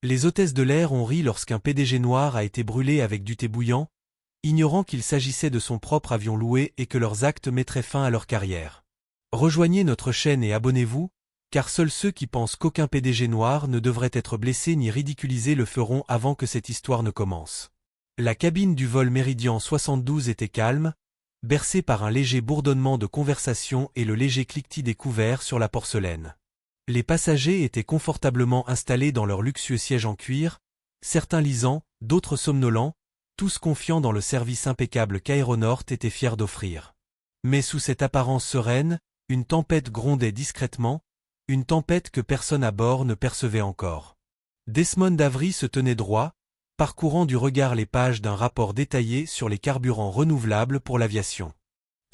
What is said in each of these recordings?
Les hôtesses de l'air ont ri lorsqu'un PDG noir a été brûlé avec du thé bouillant, ignorant qu'il s'agissait de son propre avion loué et que leurs actes mettraient fin à leur carrière. Rejoignez notre chaîne et abonnez-vous, car seuls ceux qui pensent qu'aucun PDG noir ne devrait être blessé ni ridiculisé le feront avant que cette histoire ne commence. La cabine du vol Méridien 72 était calme, bercée par un léger bourdonnement de conversation et le léger cliquetis des couverts sur la porcelaine. Les passagers étaient confortablement installés dans leurs luxueux sièges en cuir, certains lisant, d'autres somnolents, tous confiants dans le service impeccable qu'Aéronort était fier d'offrir. Mais sous cette apparence sereine, une tempête grondait discrètement, une tempête que personne à bord ne percevait encore. Desmond Avery se tenait droit, parcourant du regard les pages d'un rapport détaillé sur les carburants renouvelables pour l'aviation.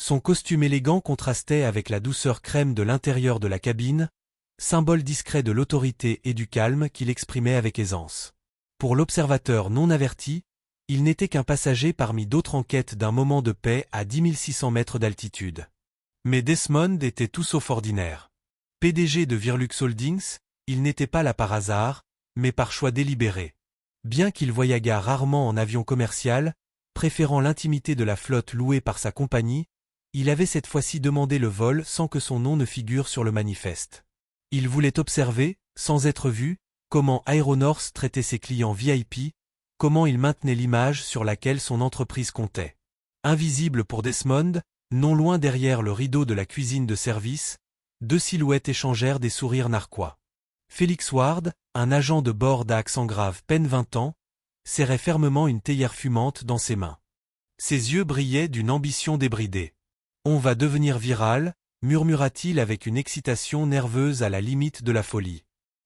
Son costume élégant contrastait avec la douceur crème de l'intérieur de la cabine, symbole discret de l'autorité et du calme qu'il exprimait avec aisance. Pour l'observateur non averti, il n'était qu'un passager parmi d'autres en quête d'un moment de paix à 10 600 mètres d'altitude. Mais Desmond était tout sauf ordinaire. PDG de Virlux Holdings, il n'était pas là par hasard, mais par choix délibéré. Bien qu'il voyaguât rarement en avion commercial, préférant l'intimité de la flotte louée par sa compagnie, il avait cette fois-ci demandé le vol sans que son nom ne figure sur le manifeste. Il voulait observer, sans être vu, comment Aéronors traitait ses clients VIP, comment il maintenait l'image sur laquelle son entreprise comptait. Invisible pour Desmond, non loin derrière le rideau de la cuisine de service, deux silhouettes échangèrent des sourires narquois. Félix Ward, un agent de bord à accent grave peine 20 ans, serrait fermement une théière fumante dans ses mains. Ses yeux brillaient d'une ambition débridée. « On va devenir viral », murmura-t-il avec une excitation nerveuse à la limite de la folie.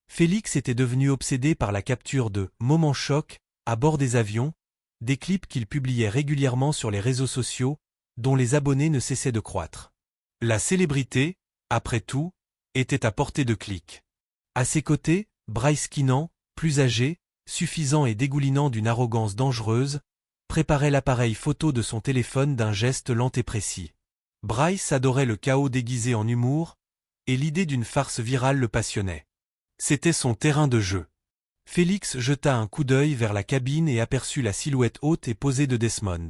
Félix était devenu obsédé par la capture de « moments chocs » à bord des avions, des clips qu'il publiait régulièrement sur les réseaux sociaux, dont les abonnés ne cessaient de croître. La célébrité, après tout, était à portée de clic. À ses côtés, Bryce Keenan, plus âgé, suffisant et dégoulinant d'une arrogance dangereuse, préparait l'appareil photo de son téléphone d'un geste lent et précis. Bryce adorait le chaos déguisé en humour, et l'idée d'une farce virale le passionnait. C'était son terrain de jeu. Félix jeta un coup d'œil vers la cabine et aperçut la silhouette haute et posée de Desmond.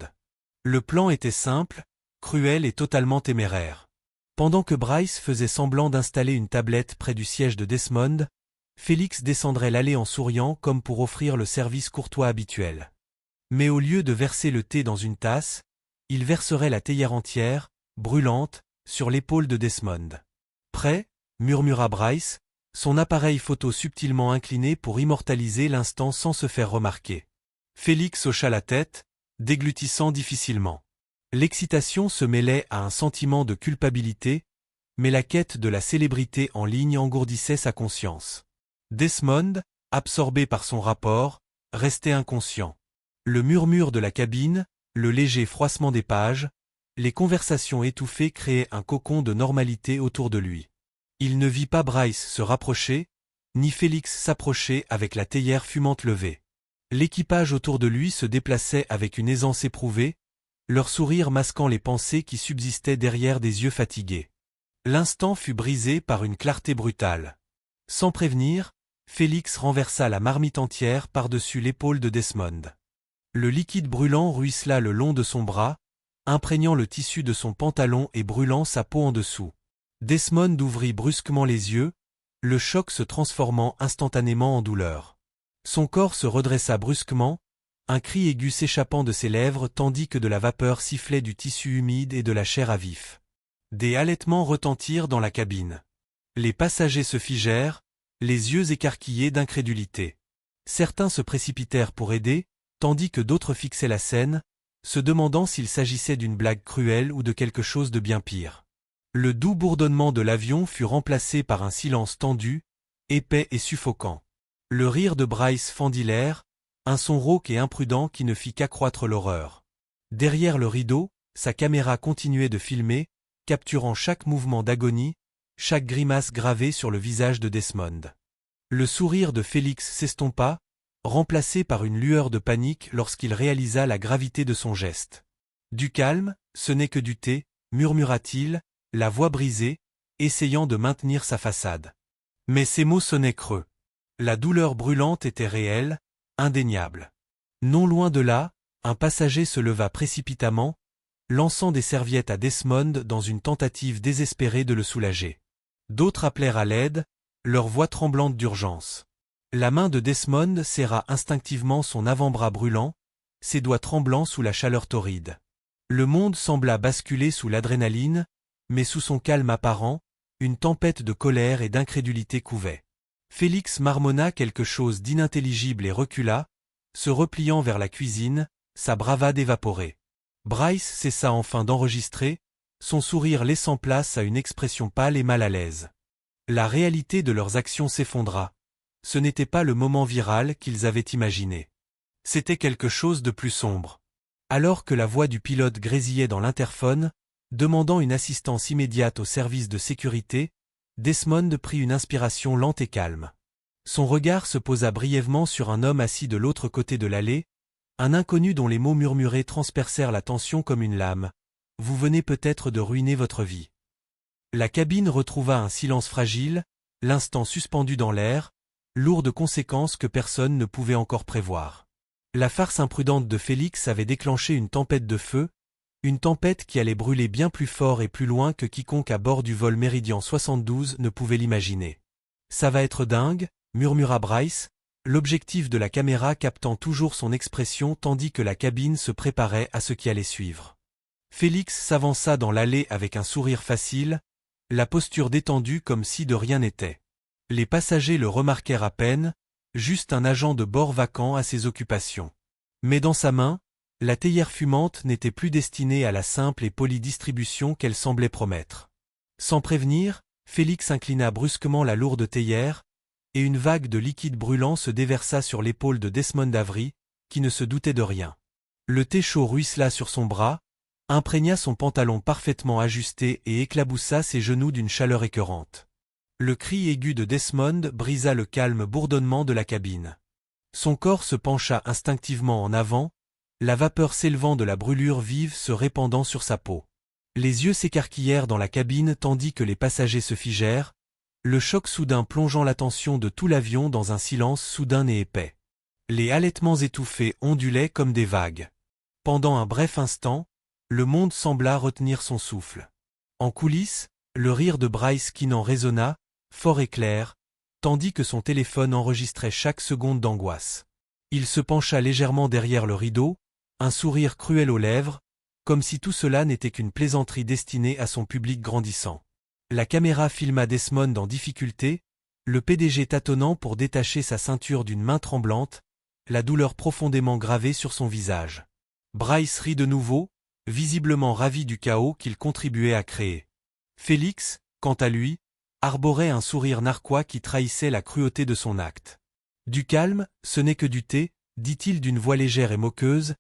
Le plan était simple, cruel et totalement téméraire. Pendant que Bryce faisait semblant d'installer une tablette près du siège de Desmond, Félix descendrait l'allée en souriant comme pour offrir le service courtois habituel. Mais au lieu de verser le thé dans une tasse, il verserait la théière entière, brûlante, sur l'épaule de Desmond. « Prêt ?» murmura Bryce, son appareil photo subtilement incliné pour immortaliser l'instant sans se faire remarquer. Félix hocha la tête, déglutissant difficilement. L'excitation se mêlait à un sentiment de culpabilité, mais la quête de la célébrité en ligne engourdissait sa conscience. Desmond, absorbé par son rapport, restait inconscient. Le murmure de la cabine, le léger froissement des pages, les conversations étouffées créaient un cocon de normalité autour de lui. Il ne vit pas Bryce se rapprocher, ni Félix s'approcher avec la théière fumante levée. L'équipage autour de lui se déplaçait avec une aisance éprouvée, leur sourire masquant les pensées qui subsistaient derrière des yeux fatigués. L'instant fut brisé par une clarté brutale. Sans prévenir, Félix renversa la marmite entière par-dessus l'épaule de Desmond. Le liquide brûlant ruissela le long de son bras, imprégnant le tissu de son pantalon et brûlant sa peau en dessous. Desmond ouvrit brusquement les yeux, le choc se transformant instantanément en douleur. Son corps se redressa brusquement, un cri aigu s'échappant de ses lèvres tandis que de la vapeur sifflait du tissu humide et de la chair à vif. Des halètements retentirent dans la cabine. Les passagers se figèrent, les yeux écarquillés d'incrédulité. Certains se précipitèrent pour aider, tandis que d'autres fixaient la scène, se demandant s'il s'agissait d'une blague cruelle ou de quelque chose de bien pire. Le doux bourdonnement de l'avion fut remplacé par un silence tendu, épais et suffocant. Le rire de Bryce fendit l'air, un son rauque et imprudent qui ne fit qu'accroître l'horreur. Derrière le rideau, sa caméra continuait de filmer, capturant chaque mouvement d'agonie, chaque grimace gravée sur le visage de Desmond. Le sourire de Félix s'estompa, remplacé par une lueur de panique lorsqu'il réalisa la gravité de son geste. « Du calme, ce n'est que du thé », murmura-t-il, la voix brisée, essayant de maintenir sa façade. Mais ces mots sonnaient creux. La douleur brûlante était réelle, indéniable. Non loin de là, un passager se leva précipitamment, lançant des serviettes à Desmond dans une tentative désespérée de le soulager. D'autres appelèrent à l'aide, leur voix tremblante d'urgence. La main de Desmond serra instinctivement son avant-bras brûlant, ses doigts tremblants sous la chaleur torride. Le monde sembla basculer sous l'adrénaline, mais sous son calme apparent, une tempête de colère et d'incrédulité couvait. Félix marmonna quelque chose d'inintelligible et recula, se repliant vers la cuisine, sa bravade évaporée. Bryce cessa enfin d'enregistrer, son sourire laissant place à une expression pâle et mal à l'aise. La réalité de leurs actions s'effondra. Ce n'était pas le moment viral qu'ils avaient imaginé. C'était quelque chose de plus sombre. Alors que la voix du pilote grésillait dans l'interphone, demandant une assistance immédiate au service de sécurité, Desmond prit une inspiration lente et calme. Son regard se posa brièvement sur un homme assis de l'autre côté de l'allée, un inconnu dont les mots murmurés transpercèrent la tension comme une lame. « Vous venez peut-être de ruiner votre vie. » La cabine retrouva un silence fragile, l'instant suspendu dans l'air, lourd de conséquences que personne ne pouvait encore prévoir. La farce imprudente de Félix avait déclenché une tempête de feu, une tempête qui allait brûler bien plus fort et plus loin que quiconque à bord du vol Méridien 72 ne pouvait l'imaginer. « Ça va être dingue », murmura Bryce, l'objectif de la caméra captant toujours son expression tandis que la cabine se préparait à ce qui allait suivre. Félix s'avança dans l'allée avec un sourire facile, la posture détendue comme si de rien n'était. Les passagers le remarquèrent à peine, juste un agent de bord vacant à ses occupations. Mais dans sa main, la théière fumante n'était plus destinée à la simple et polie distribution qu'elle semblait promettre. Sans prévenir, Félix inclina brusquement la lourde théière, et une vague de liquide brûlant se déversa sur l'épaule de Desmond Avery, qui ne se doutait de rien. Le thé chaud ruissela sur son bras, imprégna son pantalon parfaitement ajusté et éclaboussa ses genoux d'une chaleur écœurante. Le cri aigu de Desmond brisa le calme bourdonnement de la cabine. Son corps se pencha instinctivement en avant, la vapeur s'élevant de la brûlure vive se répandant sur sa peau. Les yeux s'écarquillèrent dans la cabine tandis que les passagers se figèrent, le choc soudain plongeant l'attention de tout l'avion dans un silence soudain et épais. Les halètements étouffés ondulaient comme des vagues. Pendant un bref instant, le monde sembla retenir son souffle. En coulisses, le rire de Bryce Keenan résonna, fort et clair, tandis que son téléphone enregistrait chaque seconde d'angoisse. Il se pencha légèrement derrière le rideau, un sourire cruel aux lèvres, comme si tout cela n'était qu'une plaisanterie destinée à son public grandissant. La caméra filma Desmond en difficulté, le PDG tâtonnant pour détacher sa ceinture d'une main tremblante, la douleur profondément gravée sur son visage. Bryce rit de nouveau, visiblement ravi du chaos qu'il contribuait à créer. Félix, quant à lui, arborait un sourire narquois qui trahissait la cruauté de son acte. « Du calme, ce n'est que du thé », dit-il d'une voix légère et moqueuse,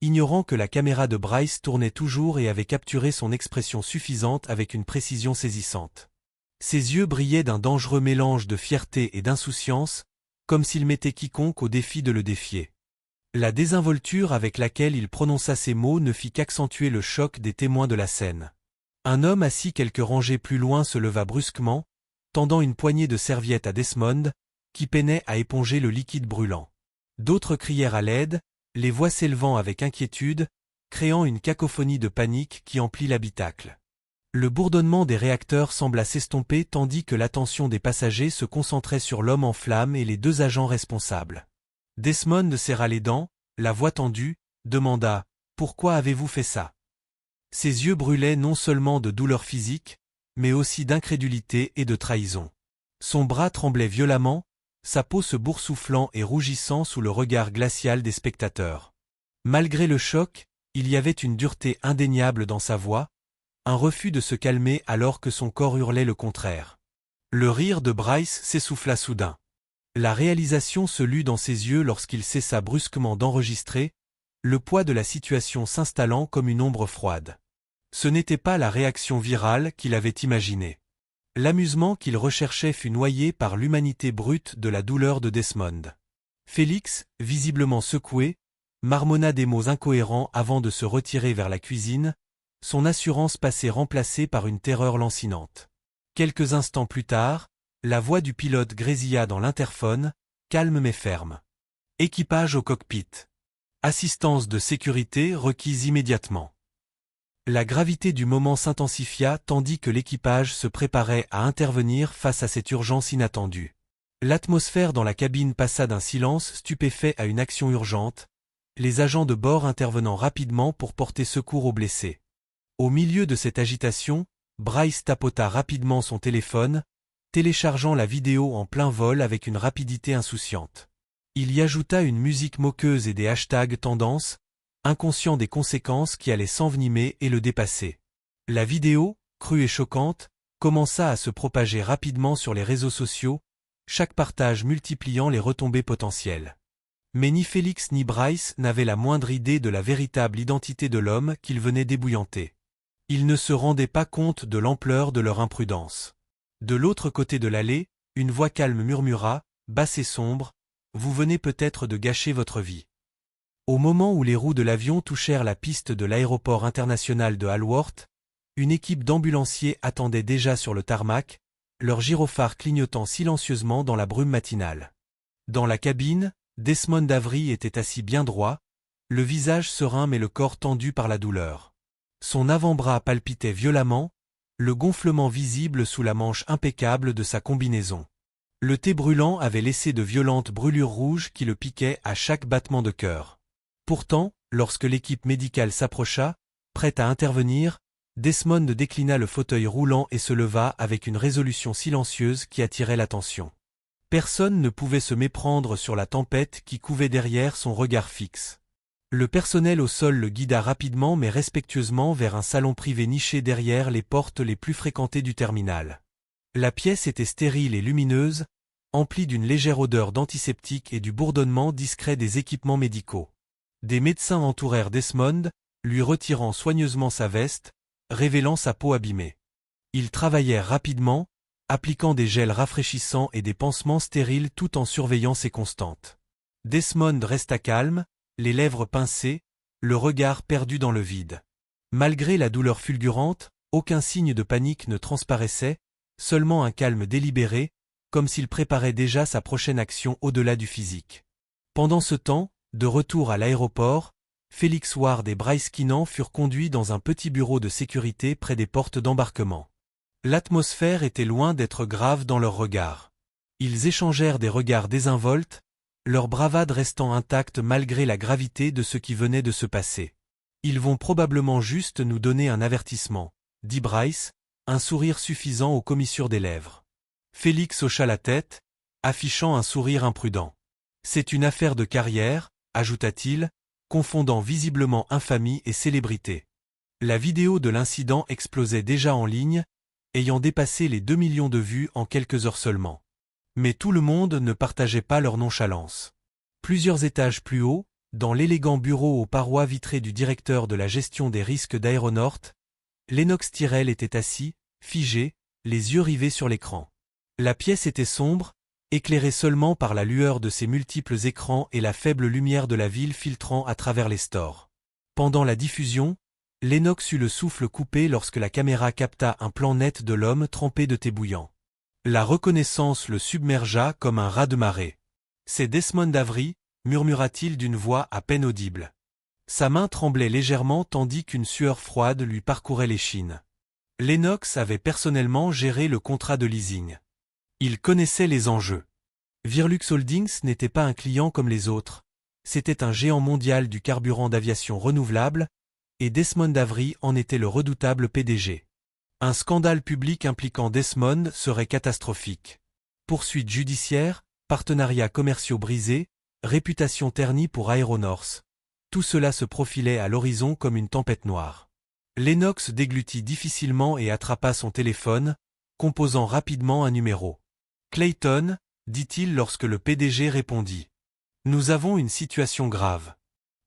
ignorant que la caméra de Bryce tournait toujours et avait capturé son expression suffisante avec une précision saisissante. Ses yeux brillaient d'un dangereux mélange de fierté et d'insouciance, comme s'il mettait quiconque au défi de le défier. La désinvolture avec laquelle il prononça ces mots ne fit qu'accentuer le choc des témoins de la scène. Un homme assis quelques rangées plus loin se leva brusquement, tendant une poignée de serviettes à Desmond, qui peinait à éponger le liquide brûlant. D'autres crièrent à l'aide, les voix s'élevant avec inquiétude, créant une cacophonie de panique qui emplit l'habitacle. Le bourdonnement des réacteurs sembla s'estomper tandis que l'attention des passagers se concentrait sur l'homme en flammes et les deux agents responsables. Desmond serra les dents, la voix tendue, demanda « Pourquoi avez-vous fait ça ?» Ses yeux brûlaient non seulement de douleur physique, mais aussi d'incrédulité et de trahison. Son bras tremblait violemment, sa peau se boursouflant et rougissant sous le regard glacial des spectateurs. Malgré le choc, il y avait une dureté indéniable dans sa voix, un refus de se calmer alors que son corps hurlait le contraire. Le rire de Bryce s'essouffla soudain. La réalisation se lut dans ses yeux lorsqu'il cessa brusquement d'enregistrer, le poids de la situation s'installant comme une ombre froide. Ce n'était pas la réaction virale qu'il avait imaginée. L'amusement qu'il recherchait fut noyé par l'humanité brute de la douleur de Desmond. Félix, visiblement secoué, marmonna des mots incohérents avant de se retirer vers la cuisine, son assurance passée remplacée par une terreur lancinante. Quelques instants plus tard, la voix du pilote grésilla dans l'interphone, calme mais ferme. Équipage au cockpit. Assistance de sécurité requise immédiatement. La gravité du moment s'intensifia tandis que l'équipage se préparait à intervenir face à cette urgence inattendue. L'atmosphère dans la cabine passa d'un silence stupéfait à une action urgente, les agents de bord intervenant rapidement pour porter secours aux blessés. Au milieu de cette agitation, Bryce tapota rapidement son téléphone, téléchargeant la vidéo en plein vol avec une rapidité insouciante. Il y ajouta une musique moqueuse et des hashtags tendances, inconscient des conséquences qui allaient s'envenimer et le dépasser. La vidéo, crue et choquante, commença à se propager rapidement sur les réseaux sociaux, chaque partage multipliant les retombées potentielles. Mais ni Félix ni Bryce n'avaient la moindre idée de la véritable identité de l'homme qu'ils venaient débouillanter. Ils ne se rendaient pas compte de l'ampleur de leur imprudence. De l'autre côté de l'allée, une voix calme murmura, basse et sombre, « Vous venez peut-être de gâcher votre vie. » Au moment où les roues de l'avion touchèrent la piste de l'aéroport international de Alworth, une équipe d'ambulanciers attendait déjà sur le tarmac, leurs gyrophares clignotant silencieusement dans la brume matinale. Dans la cabine, Desmond Avery était assis bien droit, le visage serein mais le corps tendu par la douleur. Son avant-bras palpitait violemment, le gonflement visible sous la manche impeccable de sa combinaison. Le thé brûlant avait laissé de violentes brûlures rouges qui le piquaient à chaque battement de cœur. Pourtant, lorsque l'équipe médicale s'approcha, prête à intervenir, Desmond déclina le fauteuil roulant et se leva avec une résolution silencieuse qui attirait l'attention. Personne ne pouvait se méprendre sur la tempête qui couvait derrière son regard fixe. Le personnel au sol le guida rapidement mais respectueusement vers un salon privé niché derrière les portes les plus fréquentées du terminal. La pièce était stérile et lumineuse, emplie d'une légère odeur d'antiseptique et du bourdonnement discret des équipements médicaux. Des médecins entourèrent Desmond, lui retirant soigneusement sa veste, révélant sa peau abîmée. Ils travaillèrent rapidement, appliquant des gels rafraîchissants et des pansements stériles tout en surveillant ses constantes. Desmond resta calme, les lèvres pincées, le regard perdu dans le vide. Malgré la douleur fulgurante, aucun signe de panique ne transparaissait, seulement un calme délibéré, comme s'il préparait déjà sa prochaine action au-delà du physique. Pendant ce temps, de retour à l'aéroport, Félix Ward et Bryce Keenan furent conduits dans un petit bureau de sécurité près des portes d'embarquement. L'atmosphère était loin d'être grave dans leurs regards. Ils échangèrent des regards désinvoltes, leur bravade restant intacte malgré la gravité de ce qui venait de se passer. « Ils vont probablement juste nous donner un avertissement », dit Bryce, un sourire suffisant aux commissures des lèvres. Félix hocha la tête, affichant un sourire imprudent. « C'est une affaire de carrière », ajouta-t-il, confondant visiblement infamie et célébrité. La vidéo de l'incident explosait déjà en ligne, ayant dépassé les 2 millions de vues en quelques heures seulement. Mais tout le monde ne partageait pas leur nonchalance. Plusieurs étages plus haut, dans l'élégant bureau aux parois vitrées du directeur de la gestion des risques d'Aéronort, Lennox Tyrrell était assis, figé, les yeux rivés sur l'écran. La pièce était sombre, éclairée seulement par la lueur de ses multiples écrans et la faible lumière de la ville filtrant à travers les stores. Pendant la diffusion, Lennox eut le souffle coupé lorsque la caméra capta un plan net de l'homme trempé de thé bouillant. La reconnaissance le submergea comme un raz-de-marée. « C'est Desmond Avery », murmura-t-il d'une voix à peine audible. Sa main tremblait légèrement tandis qu'une sueur froide lui parcourait l'échine. Lennox avait personnellement géré le contrat de leasing. Il connaissait les enjeux. Virlux Holdings n'était pas un client comme les autres, c'était un géant mondial du carburant d'aviation renouvelable, et Desmond Avery en était le redoutable PDG. Un scandale public impliquant Desmond serait catastrophique. Poursuites judiciaires, partenariats commerciaux brisés, réputation ternie pour Aéronors. Tout cela se profilait à l'horizon comme une tempête noire. Lennox déglutit difficilement et attrapa son téléphone, composant rapidement un numéro. « Clayton », dit-il lorsque le PDG répondit. « Nous avons une situation grave.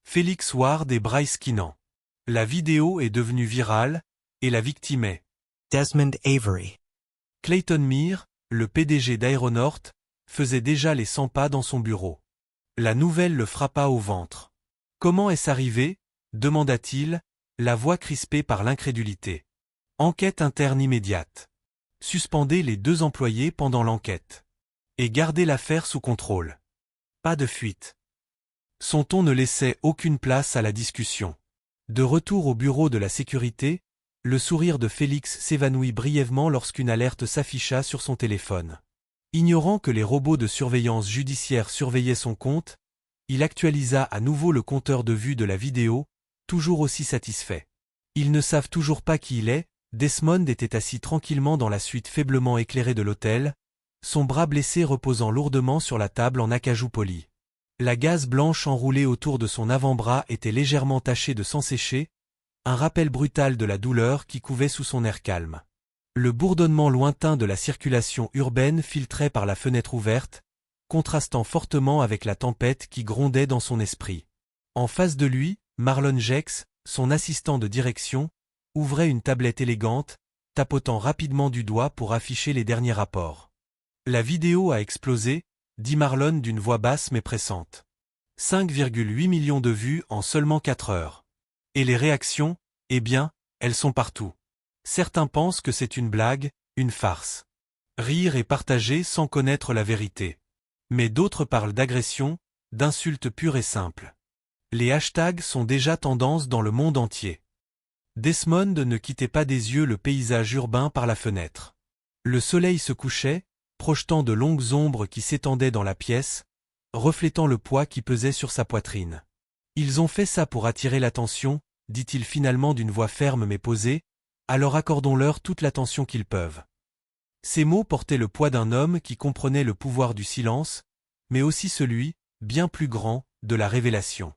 Félix Ward et Bryce Keenan. La vidéo est devenue virale, et la victime est Desmond Avery. » Clayton Mears, le PDG d'Aéronort, faisait déjà les 100 pas dans son bureau. La nouvelle le frappa au ventre. « Comment est-ce arrivé ?» demanda-t-il, la voix crispée par l'incrédulité. « Enquête interne immédiate. Suspendez les 2 employés pendant l'enquête. Et gardez l'affaire sous contrôle. » Pas de fuite. Son ton ne laissait aucune place à la discussion. De retour au bureau de la sécurité, le sourire de Félix s'évanouit brièvement lorsqu'une alerte s'afficha sur son téléphone. Ignorant que les robots de surveillance judiciaire surveillaient son compte, il actualisa à nouveau le compteur de vues de la vidéo, toujours aussi satisfait. Ils ne savent toujours pas qui il est. Desmond était assis tranquillement dans la suite faiblement éclairée de l'hôtel, son bras blessé reposant lourdement sur la table en acajou poli. La gaze blanche enroulée autour de son avant-bras était légèrement tachée de sang séché, un rappel brutal de la douleur qui couvait sous son air calme. Le bourdonnement lointain de la circulation urbaine filtrait par la fenêtre ouverte, contrastant fortement avec la tempête qui grondait dans son esprit. En face de lui, Marlon Jex, son assistant de direction, ouvrait une tablette élégante, tapotant rapidement du doigt pour afficher les derniers rapports. La vidéo a explosé, dit Marlon d'une voix basse mais pressante. 5,8 millions de vues en seulement 4 heures. Et les réactions, eh bien, elles sont partout. Certains pensent que c'est une blague, une farce. Rire et partager sans connaître la vérité. Mais d'autres parlent d'agression, d'insultes pures et simples. Les hashtags sont déjà tendance dans le monde entier. Desmond ne quittait pas des yeux le paysage urbain par la fenêtre. Le soleil se couchait, projetant de longues ombres qui s'étendaient dans la pièce, reflétant le poids qui pesait sur sa poitrine. « Ils ont fait ça pour attirer l'attention », dit-il finalement d'une voix ferme mais posée, « alors accordons-leur toute l'attention qu'ils peuvent. » Ces mots portaient le poids d'un homme qui comprenait le pouvoir du silence, mais aussi celui, bien plus grand, de la révélation.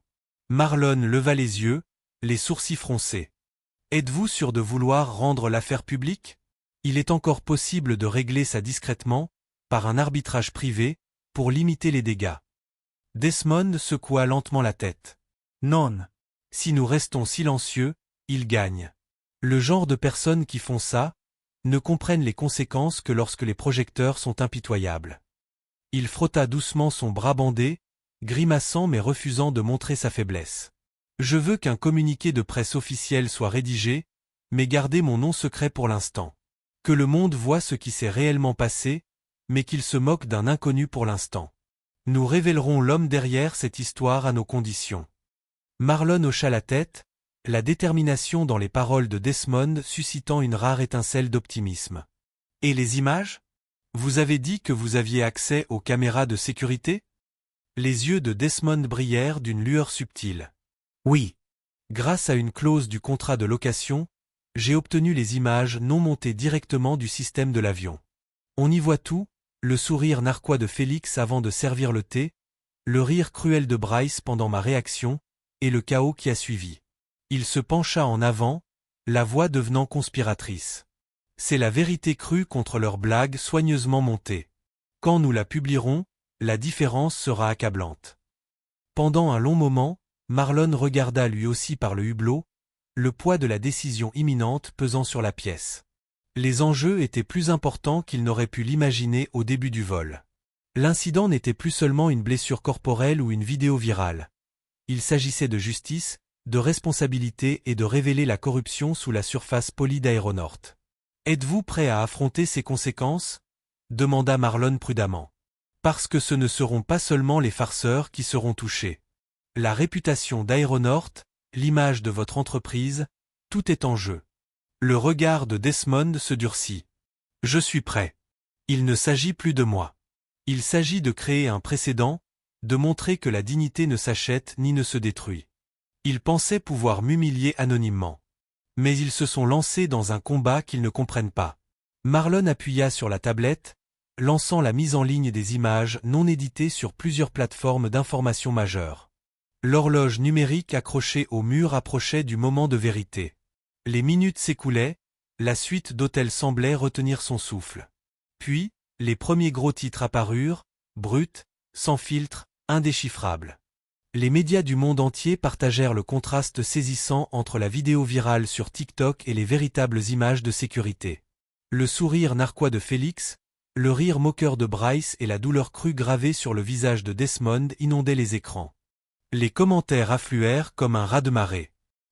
Marlon leva les yeux, les sourcils froncés. « Êtes-vous sûr de vouloir rendre l'affaire publique ? Il est encore possible de régler ça discrètement, par un arbitrage privé, pour limiter les dégâts. » Desmond secoua lentement la tête. « Non. Si nous restons silencieux, ils gagnent. Le genre de personnes qui font ça ne comprennent les conséquences que lorsque les projecteurs sont impitoyables. » Il frotta doucement son bras bandé, grimaçant mais refusant de montrer sa faiblesse. « Je veux qu'un communiqué de presse officiel soit rédigé, mais gardez mon nom secret pour l'instant. Que le monde voie ce qui s'est réellement passé, mais qu'il se moque d'un inconnu pour l'instant. Nous révélerons l'homme derrière cette histoire à nos conditions. » Marlon hocha la tête, la détermination dans les paroles de Desmond suscitant une rare étincelle d'optimisme. « Et les images ? Vous avez dit que vous aviez accès aux caméras de sécurité ? » Les yeux de Desmond brillèrent d'une lueur subtile. « Oui. Grâce à une clause du contrat de location, j'ai obtenu les images non montées directement du système de l'avion. On y voit tout, le sourire narquois de Félix avant de servir le thé, le rire cruel de Bryce pendant ma réaction, et le chaos qui a suivi. » Il se pencha en avant, la voix devenant conspiratrice. « C'est la vérité crue contre leurs blagues soigneusement montées. Quand nous la publierons, la différence sera accablante. » Pendant un long moment, Marlon regarda lui aussi par le hublot, le poids de la décision imminente pesant sur la pièce. Les enjeux étaient plus importants qu'il n'aurait pu l'imaginer au début du vol. L'incident n'était plus seulement une blessure corporelle ou une vidéo virale. Il s'agissait de justice, de responsabilité et de révéler la corruption sous la surface polie d'Aéronort. « Êtes-vous prêt à affronter ces conséquences ? » demanda Marlon prudemment. « Parce que ce ne seront pas seulement les farceurs qui seront touchés. La réputation d'Aéronort, l'image de votre entreprise, tout est en jeu. » Le regard de Desmond se durcit. « Je suis prêt. Il ne s'agit plus de moi. Il s'agit de créer un précédent, de montrer que la dignité ne s'achète ni ne se détruit. » Ils pensaient pouvoir m'humilier anonymement. Mais ils se sont lancés dans un combat qu'ils ne comprennent pas. Marlon appuya sur la tablette, lançant la mise en ligne des images non éditées sur plusieurs plateformes d'information majeures. L'horloge numérique accrochée au mur approchait du moment de vérité. Les minutes s'écoulaient, la suite d'hôtels semblait retenir son souffle. Puis, les premiers gros titres apparurent, bruts, sans filtre, indéchiffrables. Les médias du monde entier partagèrent le contraste saisissant entre la vidéo virale sur TikTok et les véritables images de sécurité. Le sourire narquois de Félix, le rire moqueur de Bryce et la douleur crue gravée sur le visage de Desmond inondaient les écrans. Les commentaires affluèrent comme un raz-de-marée.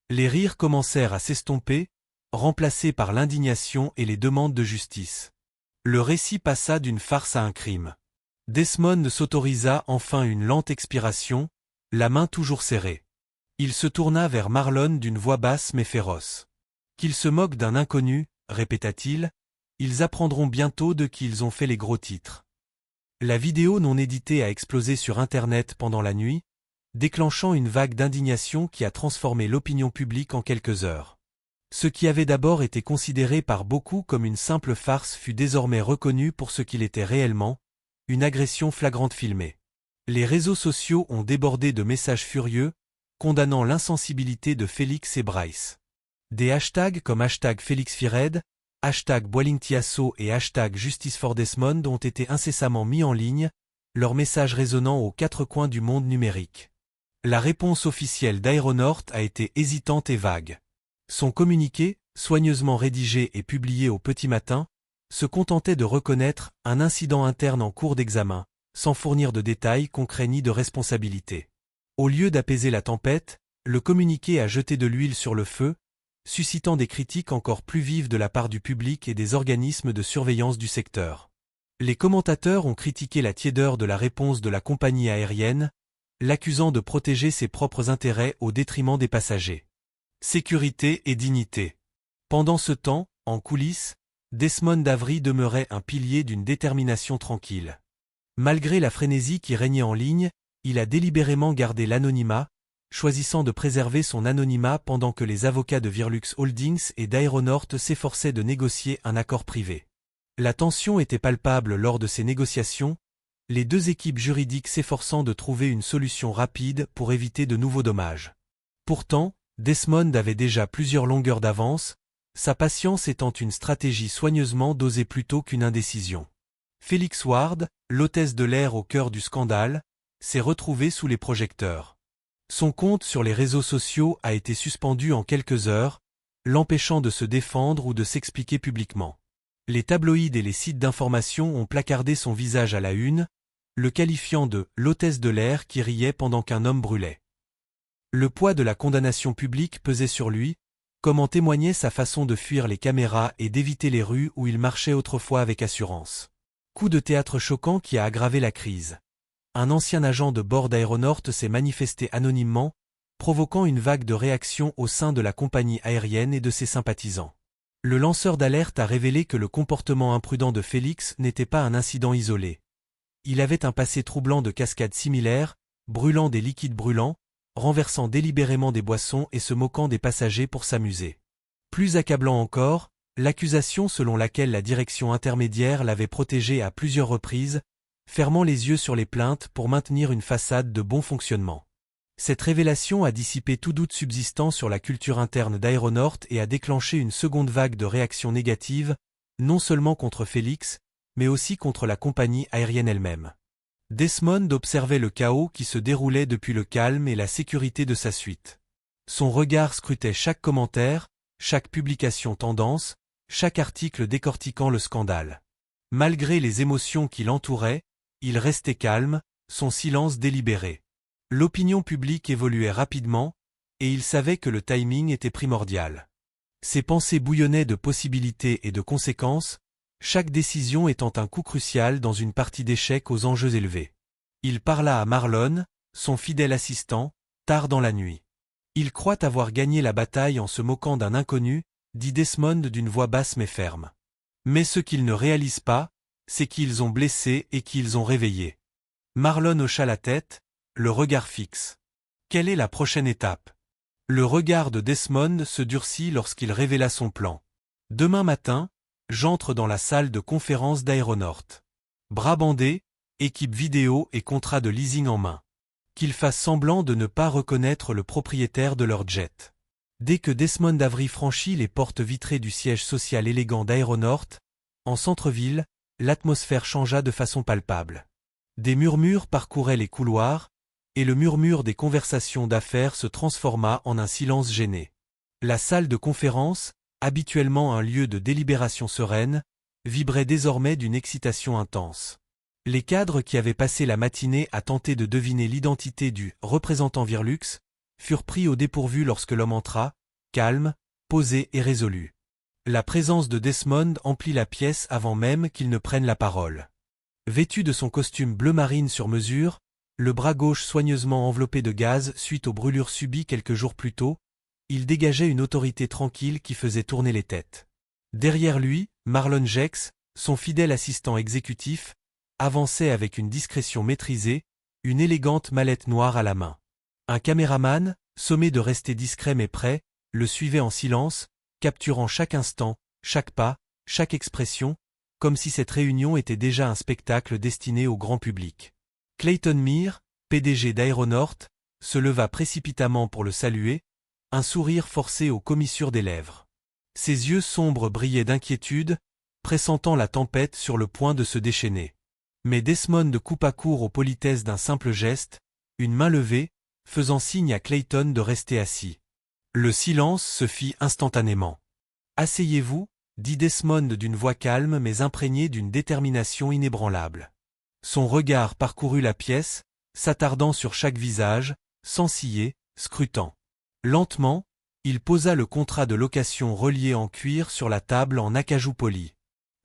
Les rires commencèrent à s'estomper, remplacés par l'indignation et les demandes de justice. Le récit passa d'une farce à un crime. Desmond s'autorisa enfin une lente expiration, la main toujours serrée. Il se tourna vers Marlon d'une voix basse mais féroce. « Qu'ils se moquent d'un inconnu, répéta-t-il, ils apprendront bientôt de qui ils ont fait les gros titres. » La vidéo non éditée a explosé sur Internet pendant la nuit, déclenchant une vague d'indignation qui a transformé l'opinion publique en quelques heures. Ce qui avait d'abord été considéré par beaucoup comme une simple farce fut désormais reconnu pour ce qu'il était réellement, une agression flagrante filmée. Les réseaux sociaux ont débordé de messages furieux, condamnant l'insensibilité de Félix et Bryce. Des hashtags comme #FélixFired, #BoilingTiasso et #JusticeForDesmond ont été incessamment mis en ligne, leurs messages résonnant aux quatre coins du monde numérique. La réponse officielle d'Aeronort a été hésitante et vague. Son communiqué, soigneusement rédigé et publié au petit matin, se contentait de reconnaître un incident interne en cours d'examen, sans fournir de détails concrets ni de responsabilité. Au lieu d'apaiser la tempête, le communiqué a jeté de l'huile sur le feu, suscitant des critiques encore plus vives de la part du public et des organismes de surveillance du secteur. Les commentateurs ont critiqué la tiédeur de la réponse de la compagnie aérienne, l'accusant de protéger ses propres intérêts au détriment des passagers. Sécurité et dignité. Pendant ce temps, en coulisses, Desmond Avery demeurait un pilier d'une détermination tranquille. Malgré la frénésie qui régnait en ligne, il a délibérément gardé l'anonymat, choisissant de préserver son anonymat pendant que les avocats de Virlux Holdings et d'Aeronort s'efforçaient de négocier un accord privé. La tension était palpable lors de ces négociations, les deux équipes juridiques s'efforçant de trouver une solution rapide pour éviter de nouveaux dommages. Pourtant, Desmond avait déjà plusieurs longueurs d'avance, sa patience étant une stratégie soigneusement dosée plutôt qu'une indécision. Felix Ward, l'hôtesse de l'air au cœur du scandale, s'est retrouvée sous les projecteurs. Son compte sur les réseaux sociaux a été suspendu en quelques heures, l'empêchant de se défendre ou de s'expliquer publiquement. Les tabloïds et les sites d'information ont placardé son visage à la une, le qualifiant de « l'hôtesse de l'air qui riait pendant qu'un homme brûlait ». Le poids de la condamnation publique pesait sur lui, comme en témoignait sa façon de fuir les caméras et d'éviter les rues où il marchait autrefois avec assurance. Coup de théâtre choquant qui a aggravé la crise. Un ancien agent de bord d'Aeronort s'est manifesté anonymement, provoquant une vague de réactions au sein de la compagnie aérienne et de ses sympathisants. Le lanceur d'alerte a révélé que le comportement imprudent de Félix n'était pas un incident isolé. Il avait un passé troublant de cascades similaires, brûlant des liquides brûlants, renversant délibérément des boissons et se moquant des passagers pour s'amuser. Plus accablant encore, l'accusation selon laquelle la direction intermédiaire l'avait protégé à plusieurs reprises, fermant les yeux sur les plaintes pour maintenir une façade de bon fonctionnement. Cette révélation a dissipé tout doute subsistant sur la culture interne d'Aeronort et a déclenché une seconde vague de réactions négatives, non seulement contre Félix, mais aussi contre la compagnie aérienne elle-même. Desmond observait le chaos qui se déroulait depuis le calme et la sécurité de sa suite. Son regard scrutait chaque commentaire, chaque publication tendance, chaque article décortiquant le scandale. Malgré les émotions qui l'entouraient, il restait calme, son silence délibéré. L'opinion publique évoluait rapidement, et il savait que le timing était primordial. Ses pensées bouillonnaient de possibilités et de conséquences, chaque décision étant un coup crucial dans une partie d'échecs aux enjeux élevés. Il parla à Marlon, son fidèle assistant, tard dans la nuit. Il croit avoir gagné la bataille en se moquant d'un inconnu, dit Desmond d'une voix basse mais ferme. Mais ce qu'ils ne réalisent pas, c'est qu'ils ont blessé et qu'ils ont réveillé. Marlon hocha la tête, le regard fixe. Quelle est la prochaine étape? Le regard de Desmond se durcit lorsqu'il révéla son plan. Demain matin, j'entre dans la salle de conférence d'Aeronort. Bras bandés, équipe vidéo et contrat de leasing en main. Qu'ils fassent semblant de ne pas reconnaître le propriétaire de leur jet. Dès que Desmond Avery franchit les portes vitrées du siège social élégant d'Aeronort, en centre-ville, l'atmosphère changea de façon palpable. Des murmures parcouraient les couloirs, et le murmure des conversations d'affaires se transforma en un silence gêné. La salle de conférence, habituellement un lieu de délibération sereine, vibrait désormais d'une excitation intense. Les cadres qui avaient passé la matinée à tenter de deviner l'identité du représentant Virlux furent pris au dépourvu lorsque l'homme entra, calme, posé et résolu. La présence de Desmond emplit la pièce avant même qu'il ne prenne la parole. Vêtu de son costume bleu marine sur mesure, le bras gauche soigneusement enveloppé de gaz suite aux brûlures subies quelques jours plus tôt, il dégageait une autorité tranquille qui faisait tourner les têtes. Derrière lui, Marlon Jex, son fidèle assistant exécutif, avançait avec une discrétion maîtrisée, une élégante mallette noire à la main. Un caméraman, sommé de rester discret mais prêt, le suivait en silence, capturant chaque instant, chaque pas, chaque expression, comme si cette réunion était déjà un spectacle destiné au grand public. Clayton Mears, PDG d'Aeronort, se leva précipitamment pour le saluer, un sourire forcé aux commissures des lèvres. Ses yeux sombres brillaient d'inquiétude, pressentant la tempête sur le point de se déchaîner. Mais Desmond coupa court aux politesses d'un simple geste, une main levée, faisant signe à Clayton de rester assis. Le silence se fit instantanément. « Asseyez-vous » dit Desmond d'une voix calme mais imprégnée d'une détermination inébranlable. Son regard parcourut la pièce, s'attardant sur chaque visage, sans ciller, scrutant. Lentement, il posa le contrat de location relié en cuir sur la table en acajou poli.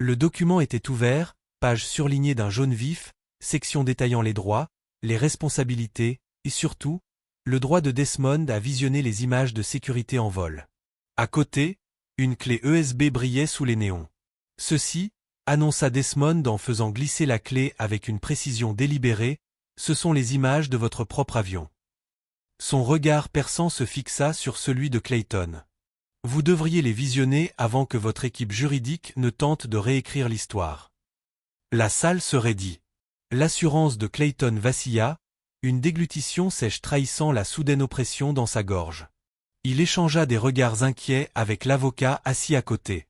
Le document était ouvert, page surlignée d'un jaune vif, section détaillant les droits, les responsabilités, et surtout, le droit de Desmond à visionner les images de sécurité en vol. À côté, une clé USB brillait sous les néons. Ceci, annonça Desmond en faisant glisser la clé avec une précision délibérée, ce sont les images de votre propre avion. Son regard perçant se fixa sur celui de Clayton. Vous devriez les visionner avant que votre équipe juridique ne tente de réécrire l'histoire. La salle se raidit. L'assurance de Clayton vacilla, une déglutition sèche trahissant la soudaine oppression dans sa gorge. Il échangea des regards inquiets avec l'avocat assis à côté.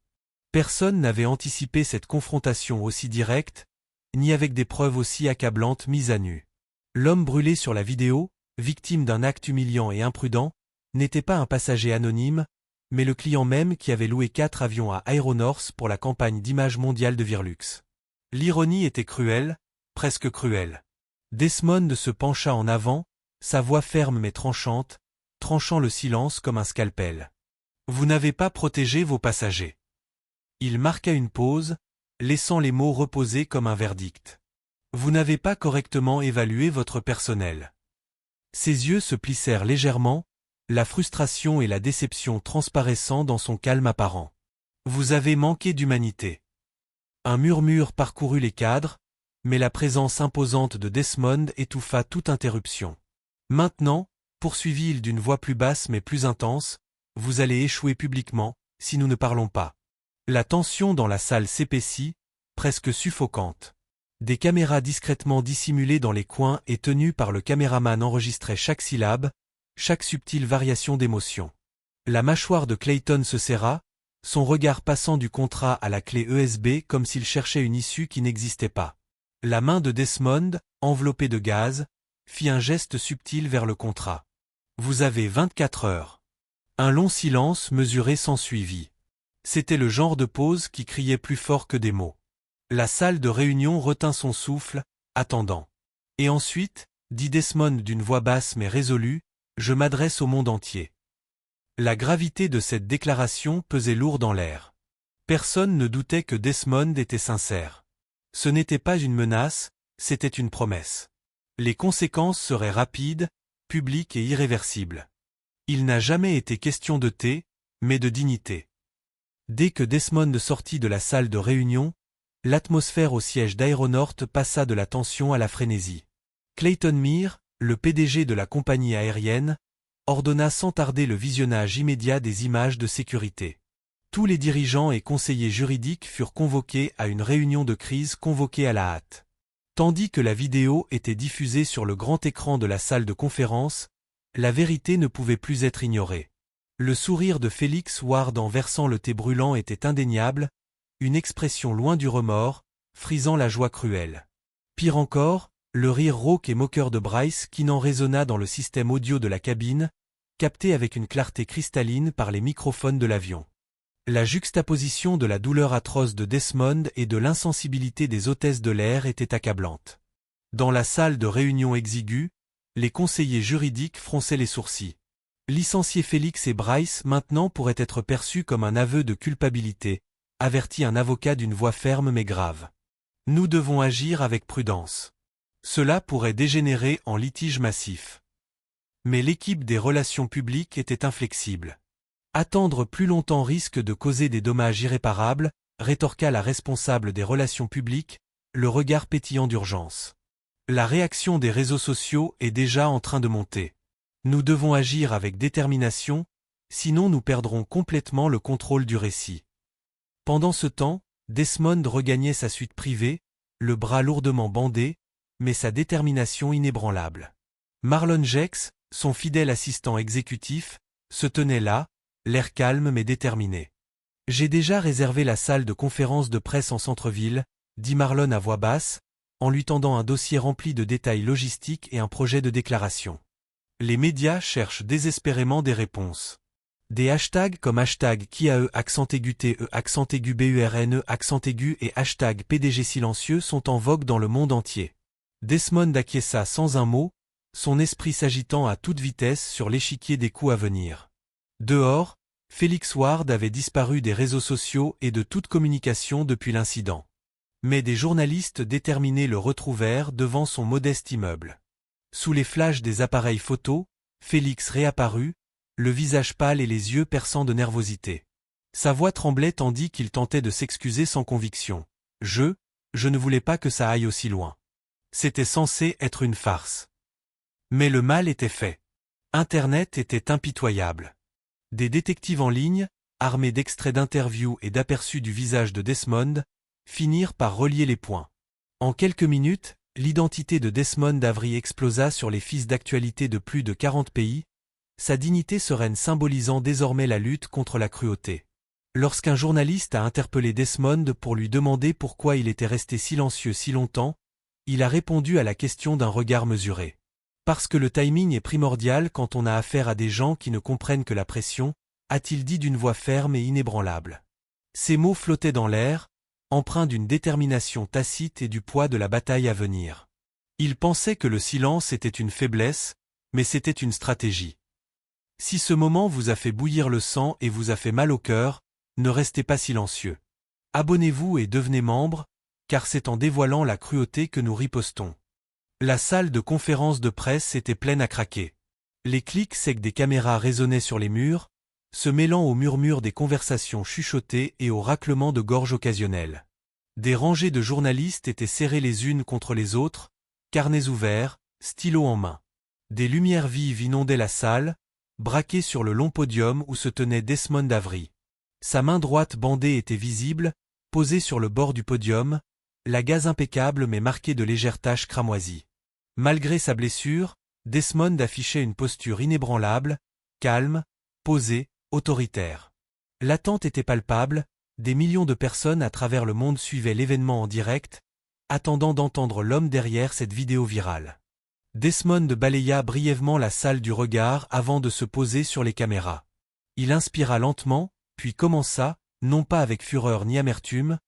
Personne n'avait anticipé cette confrontation aussi directe, ni avec des preuves aussi accablantes mises à nu. L'homme brûlé sur la vidéo, victime d'un acte humiliant et imprudent, n'était pas un passager anonyme, mais le client même qui avait loué 4 avions à Aeronorth pour la campagne d'image mondiale de Virlux. L'ironie était cruelle, presque cruelle. Desmond se pencha en avant, sa voix ferme mais tranchante, tranchant le silence comme un scalpel. Vous n'avez pas protégé vos passagers. Il marqua une pause, laissant les mots reposer comme un verdict. Vous n'avez pas correctement évalué votre personnel. Ses yeux se plissèrent légèrement, la frustration et la déception transparaissant dans son calme apparent. Vous avez manqué d'humanité. Un murmure parcourut les cadres, mais la présence imposante de Desmond étouffa toute interruption. Maintenant, poursuivit-il d'une voix plus basse mais plus intense, vous allez échouer publiquement, si nous ne parlons pas. La tension dans la salle s'épaissit, presque suffocante. Des caméras discrètement dissimulées dans les coins et tenues par le caméraman enregistraient chaque syllabe, chaque subtile variation d'émotion. La mâchoire de Clayton se serra, son regard passant du contrat à la clé USB comme s'il cherchait une issue qui n'existait pas. La main de Desmond, enveloppée de gaz, fit un geste subtil vers le contrat. Vous avez 24 heures. Un long silence mesuré s'ensuivit. C'était le genre de pause qui criait plus fort que des mots. La salle de réunion retint son souffle, attendant. Et ensuite, dit Desmond d'une voix basse mais résolue, je m'adresse au monde entier. La gravité de cette déclaration pesait lourd dans l'air. Personne ne doutait que Desmond était sincère. Ce n'était pas une menace, c'était une promesse. Les conséquences seraient rapides, publiques et irréversibles. Il n'a jamais été question de thé, mais de dignité. Dès que Desmond sortit de la salle de réunion, l'atmosphère au siège d'Aeronorth passa de la tension à la frénésie. Clayton Mears, le PDG de la compagnie aérienne, ordonna sans tarder le visionnage immédiat des images de sécurité. Tous les dirigeants et conseillers juridiques furent convoqués à une réunion de crise convoquée à la hâte. Tandis que la vidéo était diffusée sur le grand écran de la salle de conférence, la vérité ne pouvait plus être ignorée. Le sourire de Félix Ward en versant le thé brûlant était indéniable, une expression loin du remords, frisant la joie cruelle. Pire encore, le rire rauque et moqueur de Bryce qui n'en résonna dans le système audio de la cabine, capté avec une clarté cristalline par les microphones de l'avion. La juxtaposition de la douleur atroce de Desmond et de l'insensibilité des hôtesses de l'air était accablante. Dans la salle de réunion exiguë, les conseillers juridiques fronçaient les sourcils. Licencier Félix et Bryce maintenant pourrait être perçu comme un aveu de culpabilité, avertit un avocat d'une voix ferme mais grave. Nous devons agir avec prudence. Cela pourrait dégénérer en litige massif. Mais l'équipe des relations publiques était inflexible. Attendre plus longtemps risque de causer des dommages irréparables, rétorqua la responsable des relations publiques, le regard pétillant d'urgence. La réaction des réseaux sociaux est déjà en train de monter. Nous devons agir avec détermination, sinon nous perdrons complètement le contrôle du récit. Pendant ce temps, Desmond regagnait sa suite privée, le bras lourdement bandé, mais sa détermination inébranlable. Marlon Jex, son fidèle assistant exécutif, se tenait là, l'air calme mais déterminé. « J'ai déjà réservé la salle de conférence de presse en centre-ville », dit Marlon à voix basse, en lui tendant un dossier rempli de détails logistiques et un projet de déclaration. Les médias cherchent désespérément des réponses. Des hashtags comme hashtag #KIAE accent aigu TE accent aigu BURNE accent aigu et hashtag PDG silencieux sont en vogue dans le monde entier. Desmond acquiesça sans un mot, son esprit s'agitant à toute vitesse sur l'échiquier des coups à venir. Dehors, Felix Ward avait disparu des réseaux sociaux et de toute communication depuis l'incident. Mais des journalistes déterminés le retrouvèrent devant son modeste immeuble. Sous les flashs des appareils photo, Félix réapparut, le visage pâle et les yeux perçants de nervosité. Sa voix tremblait tandis qu'il tentait de s'excuser sans conviction. Je ne voulais pas que ça aille aussi loin. C'était censé être une farce. Mais le mal était fait. Internet était impitoyable. Des détectives en ligne, armés d'extraits d'interviews et d'aperçus du visage de Desmond, finirent par relier les points. En quelques minutes, l'identité de Desmond Avery explosa sur les fils d'actualité de plus de 40 pays, sa dignité sereine symbolisant désormais la lutte contre la cruauté. Lorsqu'un journaliste a interpellé Desmond pour lui demander pourquoi il était resté silencieux si longtemps, il a répondu à la question d'un regard mesuré. Parce que le timing est primordial quand on a affaire à des gens qui ne comprennent que la pression, a-t-il dit d'une voix ferme et inébranlable. Ces mots flottaient dans l'air, empreints d'une détermination tacite et du poids de la bataille à venir. Il pensait que le silence était une faiblesse, mais c'était une stratégie. Si ce moment vous a fait bouillir le sang et vous a fait mal au cœur, ne restez pas silencieux. Abonnez-vous et devenez membre, car c'est en dévoilant la cruauté que nous ripostons. La salle de conférence de presse était pleine à craquer. Les clics secs des caméras résonnaient sur les murs, se mêlant au murmure des conversations chuchotées et au raclement de gorge occasionnel. Des rangées de journalistes étaient serrées les unes contre les autres, carnets ouverts, stylos en main. Des lumières vives inondaient la salle, braquées sur le long podium où se tenait Desmond Avery. Sa main droite bandée était visible, posée sur le bord du podium, la gaze impeccable mais marquée de légères taches cramoisies. Malgré sa blessure, Desmond affichait une posture inébranlable, calme, posée, autoritaire. L'attente était palpable, des millions de personnes à travers le monde suivaient l'événement en direct, attendant d'entendre l'homme derrière cette vidéo virale. Desmond balaya brièvement la salle du regard avant de se poser sur les caméras. Il inspira lentement, puis commença, non pas avec fureur ni amertume,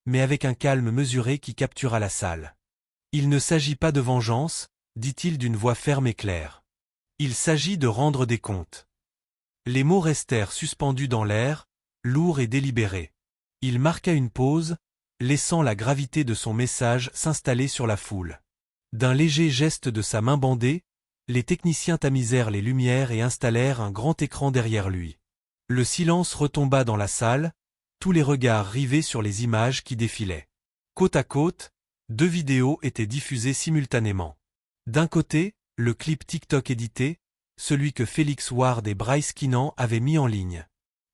mais avec un calme mesuré qui captura la salle. Il ne s'agit pas de vengeance, dit-il d'une voix ferme et claire. Il s'agit de rendre des comptes. Les mots restèrent suspendus dans l'air, lourds et délibérés. Il marqua une pause, laissant la gravité de son message s'installer sur la foule. D'un léger geste de sa main bandée, les techniciens tamisèrent les lumières et installèrent un grand écran derrière lui. Le silence retomba dans la salle, tous les regards rivés sur les images qui défilaient. Côte à côte, 2 vidéos étaient diffusées simultanément. D'un côté, le clip TikTok édité, celui que Felix Ward et Bryce Keenan avaient mis en ligne.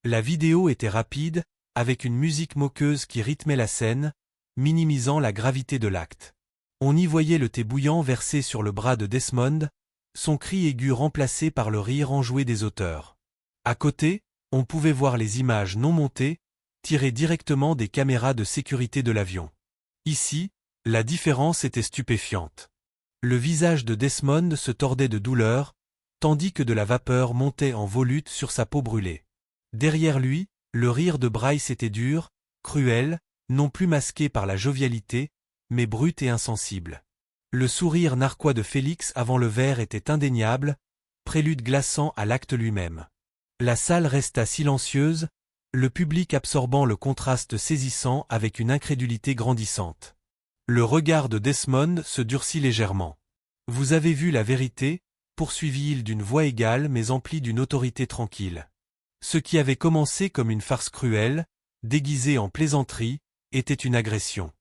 La vidéo était rapide, avec une musique moqueuse qui rythmait la scène, minimisant la gravité de l'acte. On y voyait le thé bouillant versé sur le bras de Desmond, son cri aigu remplacé par le rire enjoué des auteurs. À côté, on pouvait voir les images non montées, tirées directement des caméras de sécurité de l'avion. Ici, la différence était stupéfiante. Le visage de Desmond se tordait de douleur, tandis que de la vapeur montait en volute sur sa peau brûlée. Derrière lui, le rire de Bryce était dur, cruel, non plus masqué par la jovialité, mais brut et insensible. Le sourire narquois de Félix avant le verre était indéniable, prélude glaçant à l'acte lui-même. La salle resta silencieuse, le public absorbant le contraste saisissant avec une incrédulité grandissante. Le regard de Desmond se durcit légèrement. Vous avez vu la vérité, poursuivit-il d'une voix égale mais emplie d'une autorité tranquille. Ce qui avait commencé comme une farce cruelle, déguisée en plaisanterie, était une agression.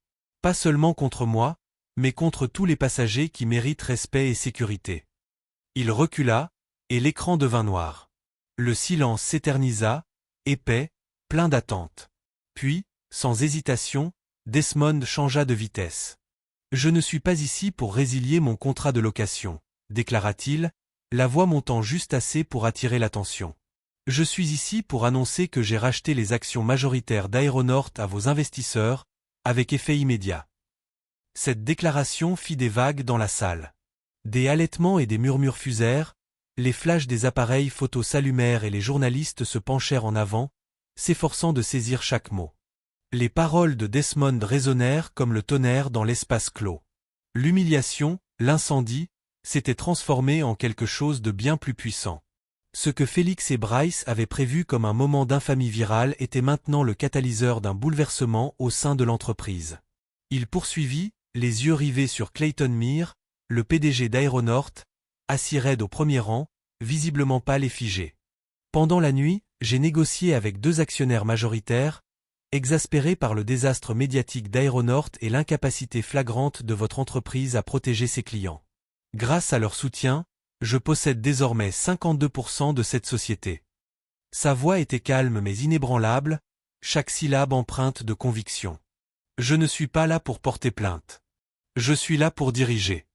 Pas seulement contre moi, mais contre tous les passagers qui méritent respect et sécurité. Il recula, et l'écran devint noir. Le silence s'éternisa, épais, plein d'attente. Puis, sans hésitation, Desmond changea de vitesse. « Je ne suis pas ici pour résilier mon contrat de location », déclara-t-il, la voix montant juste assez pour attirer l'attention. « Je suis ici pour annoncer que j'ai racheté les actions majoritaires d'Aeronort à vos investisseurs, avec effet immédiat. » Cette déclaration fit des vagues dans la salle. Des halètements et des murmures fusèrent, les flashs des appareils photo s'allumèrent et les journalistes se penchèrent en avant, s'efforçant de saisir chaque mot. Les paroles de Desmond résonnèrent comme le tonnerre dans l'espace clos. L'humiliation, l'incendie, s'étaient transformés en quelque chose de bien plus puissant. Ce que Félix et Bryce avaient prévu comme un moment d'infamie virale était maintenant le catalyseur d'un bouleversement au sein de l'entreprise. Il poursuivit, les yeux rivés sur Clayton Mears, le PDG d'Aeronort, assis raide au premier rang, visiblement pâle et figé. Pendant la nuit, j'ai négocié avec 2 actionnaires majoritaires, exaspérés par le désastre médiatique d'Aeronort et l'incapacité flagrante de votre entreprise à protéger ses clients. Grâce à leur soutien, je possède désormais 52% de cette société. Sa voix était calme mais inébranlable, chaque syllabe empreinte de conviction. Je ne suis pas là pour porter plainte. Je suis là pour diriger.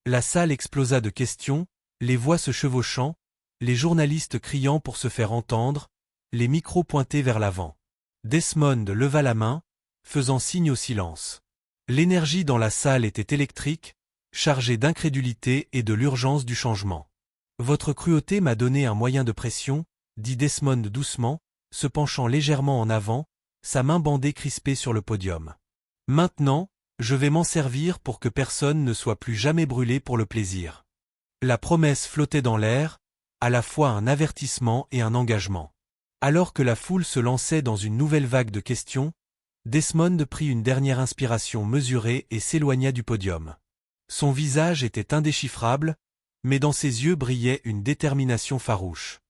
La salle explosa de questions, les voix se chevauchant, les journalistes criant pour se faire entendre, les micros pointés vers l'avant. Desmond leva la main, faisant signe au silence. L'énergie dans la salle était électrique, chargée d'incrédulité et de l'urgence du changement. Votre cruauté m'a donné un moyen de pression, dit Desmond doucement, se penchant légèrement en avant, sa main bandée crispée sur le podium. Maintenant, je vais m'en servir pour que personne ne soit plus jamais brûlé pour le plaisir. La promesse flottait dans l'air, à la fois un avertissement et un engagement. Alors que la foule se lançait dans une nouvelle vague de questions, Desmond prit une dernière inspiration mesurée et s'éloigna du podium. Son visage était indéchiffrable, mais dans ses yeux brillait une détermination farouche.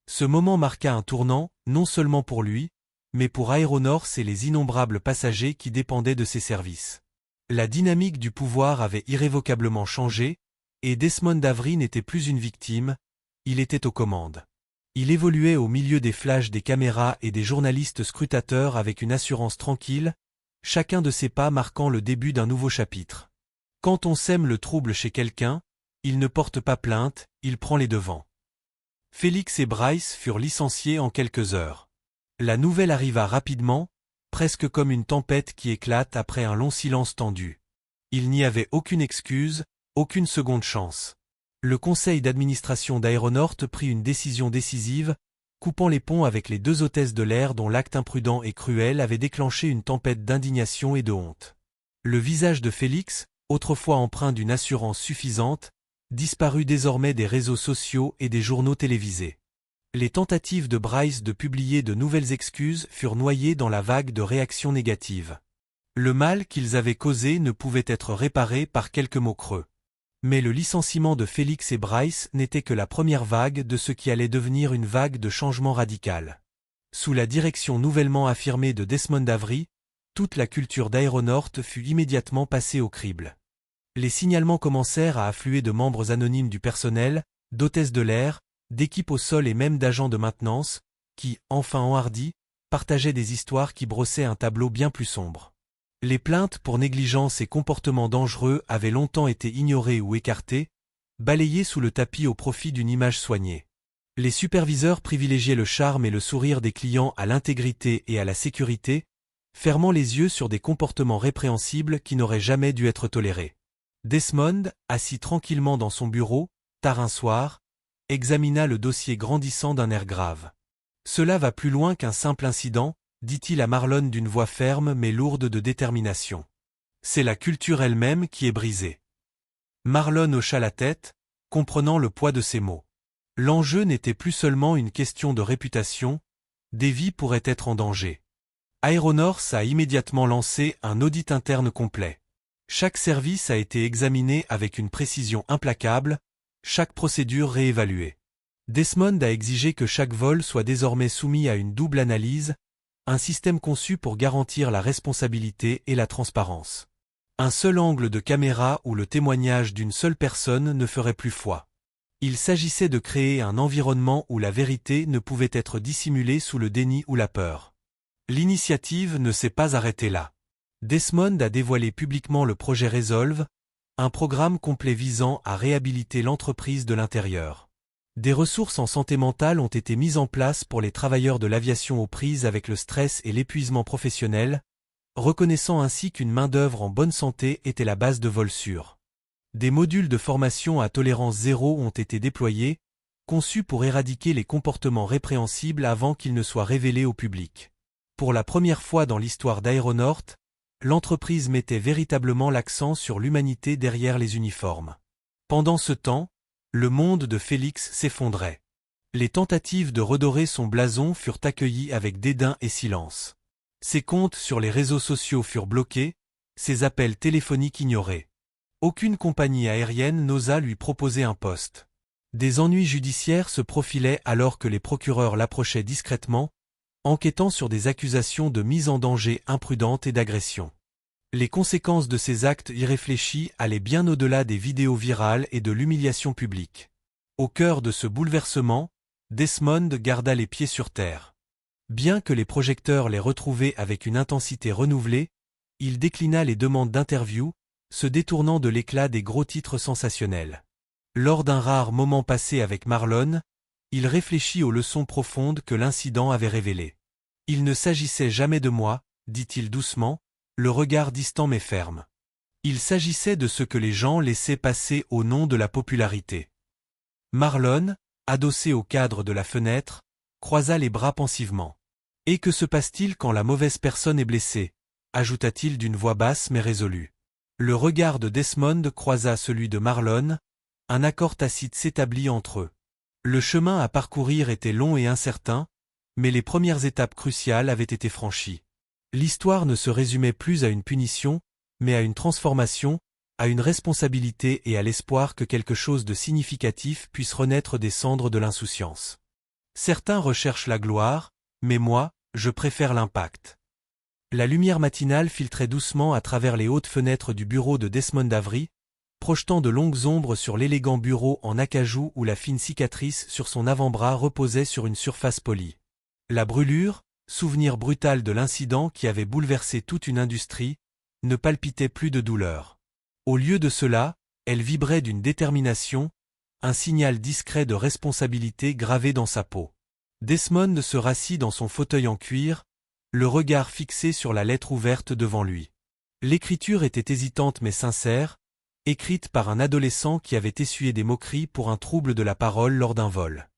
Ce moment marqua un tournant, non seulement pour lui, mais pour Aeronort et les innombrables passagers qui dépendaient de ses services. La dynamique du pouvoir avait irrévocablement changé, et Desmond Avery n'était plus une victime, il était aux commandes. Il évoluait au milieu des flashs des caméras et des journalistes scrutateurs avec une assurance tranquille, chacun de ses pas marquant le début d'un nouveau chapitre. Quand on sème le trouble chez quelqu'un, il ne porte pas plainte, il prend les devants. Félix et Bryce furent licenciés en quelques heures. La nouvelle arriva rapidement, presque comme une tempête qui éclate après un long silence tendu. Il n'y avait aucune excuse, aucune seconde chance. Le conseil d'administration d'Aeronort prit une décision décisive, coupant les ponts avec les 2 hôtesses de l'air dont l'acte imprudent et cruel avait déclenché une tempête d'indignation et de honte. Le visage de Félix, autrefois empreint d'une assurance suffisante, disparut désormais des réseaux sociaux et des journaux télévisés. Les tentatives de Bryce de publier de nouvelles excuses furent noyées dans la vague de réactions négatives. Le mal qu'ils avaient causé ne pouvait être réparé par quelques mots creux. Mais le licenciement de Félix et Bryce n'était que la première vague de ce qui allait devenir une vague de changement radical. Sous la direction nouvellement affirmée de Desmond Avery, toute la culture d'Aeronort fut immédiatement passée au crible. Les signalements commencèrent à affluer de membres anonymes du personnel, d'hôtesses de l'air, d'équipes au sol et même d'agents de maintenance, qui, enfin enhardis, partageaient des histoires qui brossaient un tableau bien plus sombre. Les plaintes pour négligence et comportements dangereux avaient longtemps été ignorées ou écartées, balayées sous le tapis au profit d'une image soignée. Les superviseurs privilégiaient le charme et le sourire des clients à l'intégrité et à la sécurité, fermant les yeux sur des comportements répréhensibles qui n'auraient jamais dû être tolérés. Desmond, assis tranquillement dans son bureau, tard un soir, examina le dossier grandissant d'un air grave. « Cela va plus loin qu'un simple incident », dit-il à Marlon d'une voix ferme mais lourde de détermination. « C'est la culture elle-même qui est brisée. » Marlon hocha la tête, comprenant le poids de ces mots. L'enjeu n'était plus seulement une question de réputation, des vies pourraient être en danger. Aeronort a immédiatement lancé un audit interne complet. Chaque service a été examiné avec une précision implacable, chaque procédure réévaluée. Desmond a exigé que chaque vol soit désormais soumis à une double analyse, un système conçu pour garantir la responsabilité et la transparence. Un seul angle de caméra ou le témoignage d'une seule personne ne ferait plus foi. Il s'agissait de créer un environnement où la vérité ne pouvait être dissimulée sous le déni ou la peur. L'initiative ne s'est pas arrêtée là. Desmond a dévoilé publiquement le projet Resolve, un programme complet visant à réhabiliter l'entreprise de l'intérieur. Des ressources en santé mentale ont été mises en place pour les travailleurs de l'aviation aux prises avec le stress et l'épuisement professionnel, reconnaissant ainsi qu'une main-d'œuvre en bonne santé était la base de vols sûrs. Des modules de formation à tolérance zéro ont été déployés, conçus pour éradiquer les comportements répréhensibles avant qu'ils ne soient révélés au public. Pour la première fois dans l'histoire d'Aéronort, l'entreprise mettait véritablement l'accent sur l'humanité derrière les uniformes. Pendant ce temps, le monde de Félix s'effondrait. Les tentatives de redorer son blason furent accueillies avec dédain et silence. Ses comptes sur les réseaux sociaux furent bloqués, ses appels téléphoniques ignorés. Aucune compagnie aérienne n'osa lui proposer un poste. Des ennuis judiciaires se profilaient alors que les procureurs l'approchaient discrètement, enquêtant sur des accusations de mise en danger imprudente et d'agression. Les conséquences de ces actes irréfléchis allaient bien au-delà des vidéos virales et de l'humiliation publique. Au cœur de ce bouleversement, Desmond garda les pieds sur terre. Bien que les projecteurs les retrouvaient avec une intensité renouvelée, il déclina les demandes d'interview, se détournant de l'éclat des gros titres sensationnels. Lors d'un rare moment passé avec Marlon, il réfléchit aux leçons profondes que l'incident avait révélées. « Il ne s'agissait jamais de moi », dit-il doucement, le regard distant mais ferme. Il s'agissait de ce que les gens laissaient passer au nom de la popularité. Marlon, adossé au cadre de la fenêtre, croisa les bras pensivement. « Et que se passe-t-il quand la mauvaise personne est blessée » ajouta-t-il d'une voix basse mais résolue. Le regard de Desmond croisa celui de Marlon, un accord tacite s'établit entre eux. Le chemin à parcourir était long et incertain, mais les premières étapes cruciales avaient été franchies. L'histoire ne se résumait plus à une punition, mais à une transformation, à une responsabilité et à l'espoir que quelque chose de significatif puisse renaître des cendres de l'insouciance. Certains recherchent la gloire, mais moi, je préfère l'impact. La lumière matinale filtrait doucement à travers les hautes fenêtres du bureau de Desmond Avery, projetant de longues ombres sur l'élégant bureau en acajou où la fine cicatrice sur son avant-bras reposait sur une surface polie. La brûlure, souvenir brutal de l'incident qui avait bouleversé toute une industrie, ne palpitait plus de douleur. Au lieu de cela, elle vibrait d'une détermination, un signal discret de responsabilité gravé dans sa peau. Desmond se rassit dans son fauteuil en cuir, le regard fixé sur la lettre ouverte devant lui. L'écriture était hésitante mais sincère, écrite par un adolescent qui avait essuyé des moqueries pour un trouble de la parole lors d'un vol.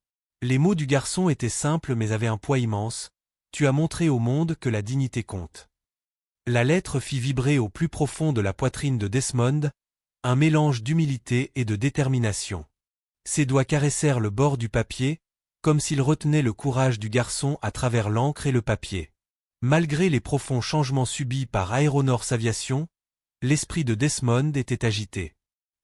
Les mots du garçon étaient simples mais avaient un poids immense. Tu as montré au monde que la dignité compte. La lettre fit vibrer au plus profond de la poitrine de Desmond, un mélange d'humilité et de détermination. Ses doigts caressèrent le bord du papier, comme s'ils retenaient le courage du garçon à travers l'encre et le papier. Malgré les profonds changements subis par Aéronors Aviation, l'esprit de Desmond était agité.